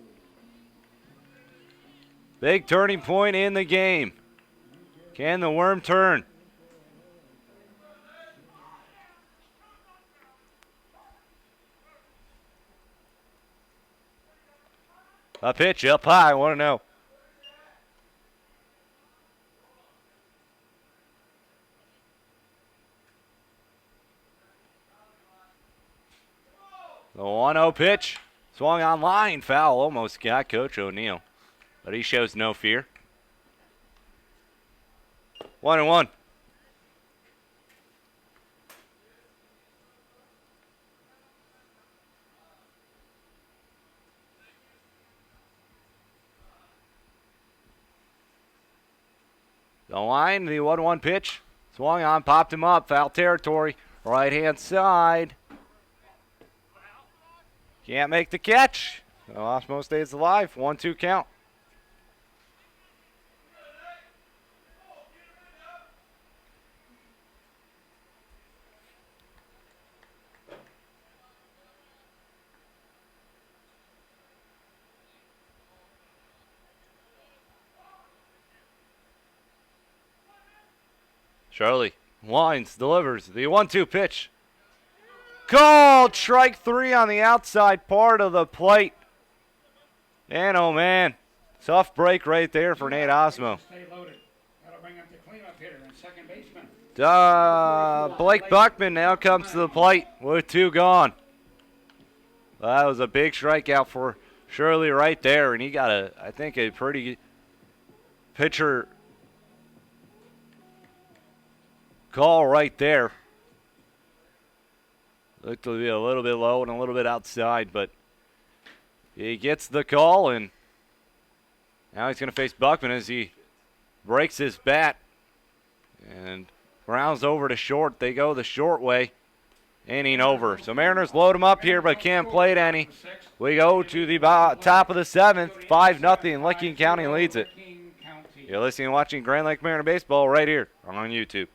Speaker 1: Big turning point in the game. Can the worm turn? A pitch up high, 1-0. The 1-0 pitch. Swung on line. Foul. Almost got Coach O'Neill. But he shows no fear. 1-1. The line, the 1-1 pitch. Swung on, popped him up. Foul territory. Right hand side. Can't make the catch. Osmo stays alive. 1-2 count. Charlie winds, delivers the 1-2 pitch. Called strike 3 on the outside part of the plate. And oh man, tough break right there for Nate Osmo.
Speaker 2: Stay loaded. That'll bring up the cleanup hitter and second baseman.
Speaker 1: Blake Buckman now comes to the plate with 2 gone. That was a big strikeout for Shirley right there, and he got I think a pretty pitcher call right there. Looked to be a little bit low and a little bit outside, but he gets the call, and now he's going to face Buckman as he breaks his bat and rounds over to short. They go the short way. Inning over. So Mariners load him up here, but can't play it any. We go to the top of the 7th. 5-0. Licking County leads it. You're listening and watching Grand Lake Mariner Baseball right here on YouTube.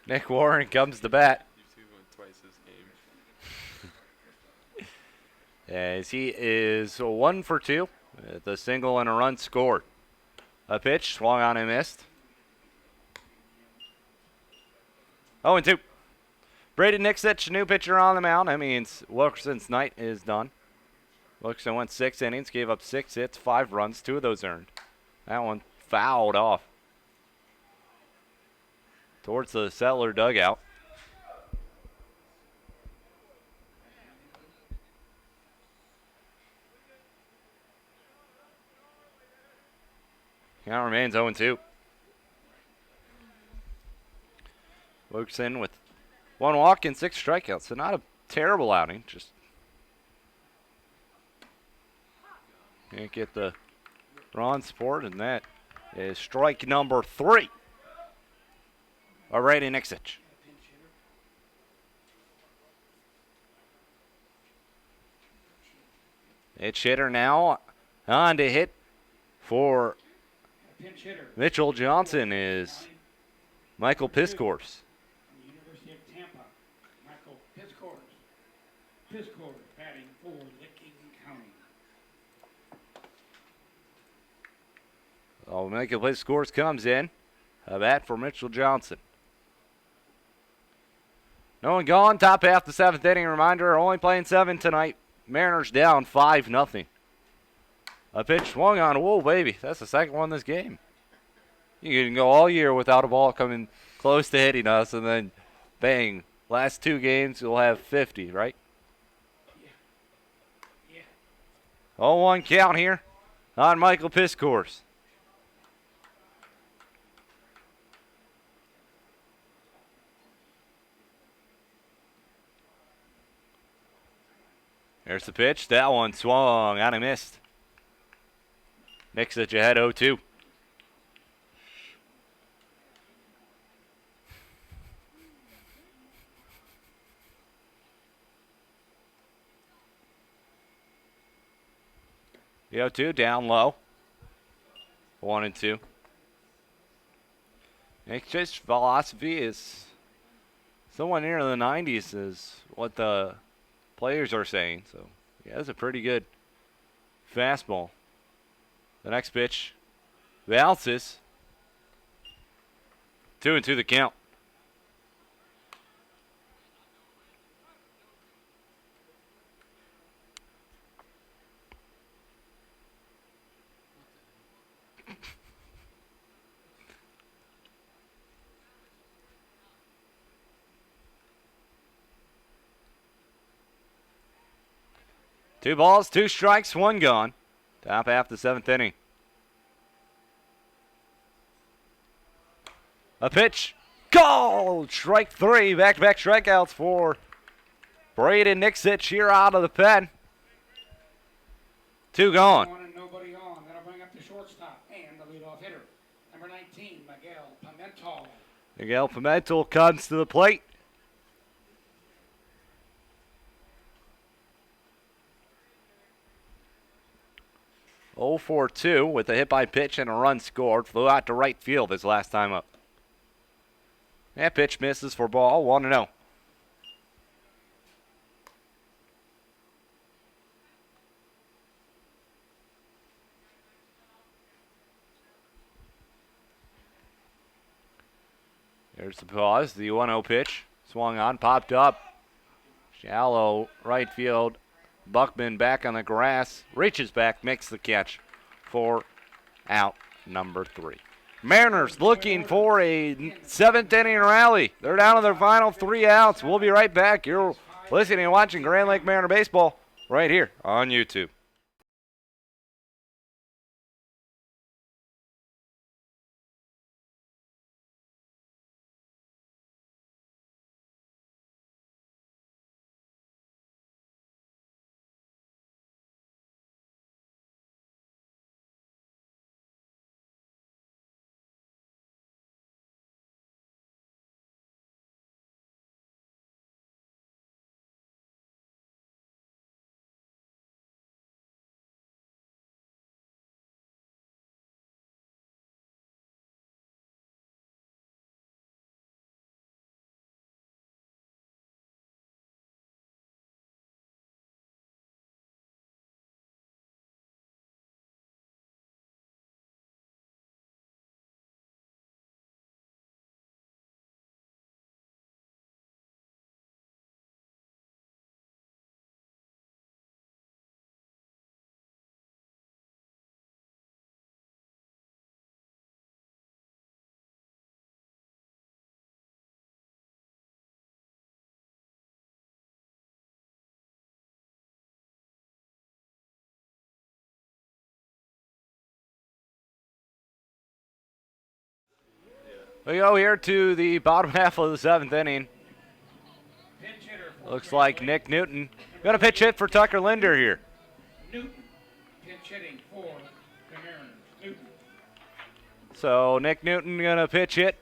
Speaker 1: Nick Warren comes to bat.
Speaker 3: You two went twice this game.
Speaker 1: As he is 1 for 2 with a single and a run scored. A pitch swung on and missed. 0-2. Braden Nixich, new pitcher on the mound. That means Wilkerson's night is done. Wilkerson went 6 innings, gave up 6 hits, 5 runs, 2 of those earned. That one fouled off towards the Settler dugout. Count remains 0-2. Wilkerson with 1 walk and 6 strikeouts, so not a terrible outing. Just Can't get the run support, and that is strike number 3. Alrighty, Nixich. Pitch hitter now on to hit for
Speaker 2: Pinch hitter.
Speaker 1: Mitchell Johnson is Michael Piscors.
Speaker 2: From the University of Tampa, Michael Piscors. Piscors batting for Licking County.
Speaker 1: Oh, Michael Piscors comes in. A bat for Mitchell Johnson. No one gone. Top half the 7th inning. Reminder, only playing 7 tonight. Mariners down 5-0. A pitch swung on. Whoa, baby. That's the second one this game. You can go all year without a ball coming close to hitting us, and then bang. Last 2 games, you'll have 50, right?
Speaker 2: Yeah.
Speaker 1: 0-1 count here on Michael Piscors. There's the pitch. That one swung on and missed. Nixich ahead 0-2. The 0-2 down low. 1-2. Nixich's philosophy is somewhere near the 90s is what the players are saying. So, yeah, that's a pretty good fastball. The next pitch bounces. 2-2 the count. Two balls, 2 strikes, 1 gone. Top half the 7th inning. A pitch. Goal! Strike 3. Back-to-back strikeouts for Braden Nixich here out of the pen. 2 gone.
Speaker 2: 1 and nobody on. That'll bring up the shortstop and the leadoff hitter. Number 19, Miguel Pimentel.
Speaker 1: Miguel Pimentel comes to the plate. Oh for 2 with a hit by pitch and a run scored. Flew out to right field his last time up. That pitch misses for ball. 1-0. There's the pause. The 1-0 pitch. Swung on, popped up. Shallow right field. Buckman back on the grass. Reaches back, makes the catch for out number 3. Mariners looking for a 7th inning rally. They're down to their final 3 outs. We'll be right back. You're listening and watching Grand Lake Mariner Baseball right here on YouTube. We go here to the bottom half of the 7th inning.
Speaker 2: Pinch hitter for
Speaker 1: Looks like Nick Newton. Gonna pitch hit for Tucker Linder here.
Speaker 2: Newton. Pinch hitting for the Mariners. Newton.
Speaker 1: So Nick Newton going to pitch hit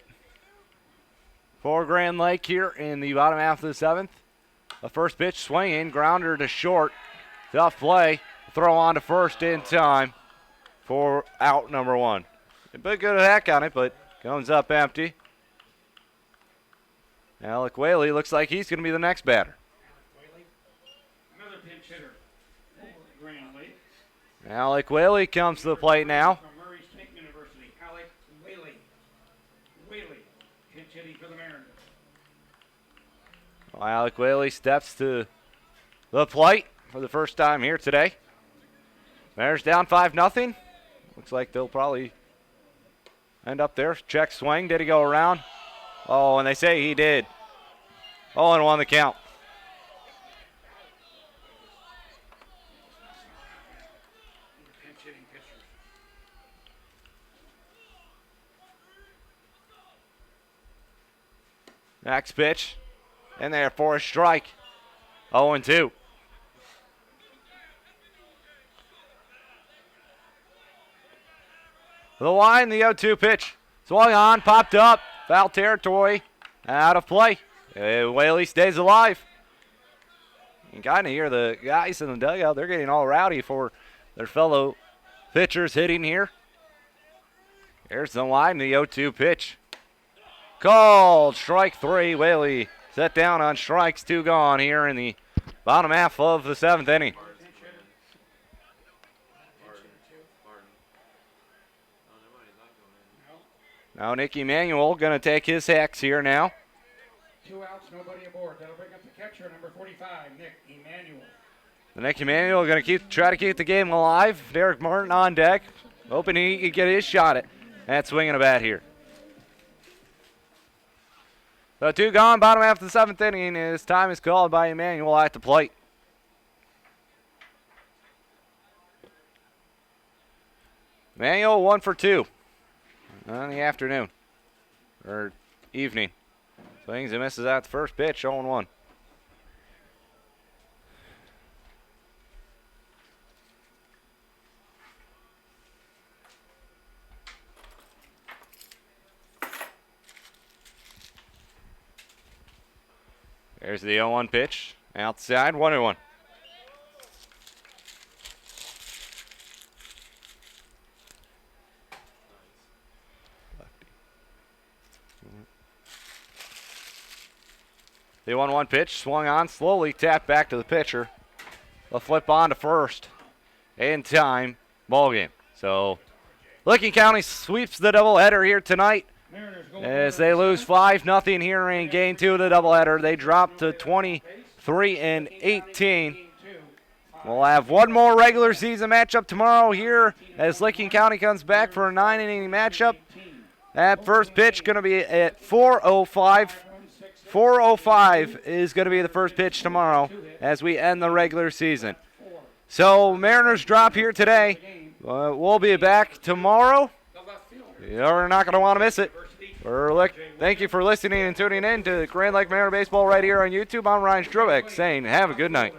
Speaker 1: for Grand Lake here in the bottom half of the 7th. The first pitch swinging, grounder to short. Tough play. Throw on to first in time for out number 1. A bit good hack on it, but comes up empty. Alec Whaley looks like he's going to be the next batter.
Speaker 2: Whaley. Another pinch hitter for Grand Lake.
Speaker 1: Alec Whaley comes to the plate now.
Speaker 2: From Murray State University, Alec Whaley. Whaley, pinch hitting for the Mariners.
Speaker 1: Well, Alec Whaley steps to the plate for the first time here today. Mariners down 5-0. Looks like they'll probably end up there. Check swing. Did he go around? Oh, and they say he did. 0-1 the count.
Speaker 2: Pinch hitting pitchers.
Speaker 1: Next pitch. In there for a strike. 0-2. The line, the 0-2 pitch. Swung on, popped up. Foul territory. Out of play. Whaley stays alive. You can kind of hear the guys in the dugout. They're getting all rowdy for their fellow pitchers hitting here. Here's the line, the 0-2 pitch. Called. Strike 3. Whaley set down on strikes. 2 gone here in the bottom half of the 7th inning.
Speaker 3: Martin. Oh, never mind, he's not going in.
Speaker 2: No.
Speaker 1: Now Nick Emanuel going to take his hacks here now.
Speaker 2: 2 outs, nobody aboard. That'll bring up the catcher, number 45, Nick Emanuel.
Speaker 1: The Nick Emanuel going to try to keep the game alive. Derek Martin on deck, hoping he can get his shot at that swing and a bat here. So 2 gone, bottom half of the 7th inning. His time is called by Emanuel at the plate. Emanuel 1 for 2 on the afternoon or evening. Swings and misses out the first pitch, 0-1. There's the 0-1 pitch. Outside, 1-1. The 1-1 pitch swung on, slowly tapped back to the pitcher. A flip on to first. In time, ball game. So, Licking County sweeps the doubleheader here tonight.
Speaker 2: Mariners go
Speaker 1: As they lose 5-0 here in game 2 of the doubleheader. They drop to 23-18. We'll have one more regular season matchup tomorrow here as Licking County comes back for a 9-inning matchup. That first pitch going to be at 4:05. 4:05 is going to be the first pitch tomorrow as we end the regular season. So Mariners drop here today. We'll be back tomorrow. You're not going to want to miss it. Thank you for listening and tuning in to Grand Lake Mariner Baseball right here on YouTube. I'm Ryan Strobeck saying have a good night.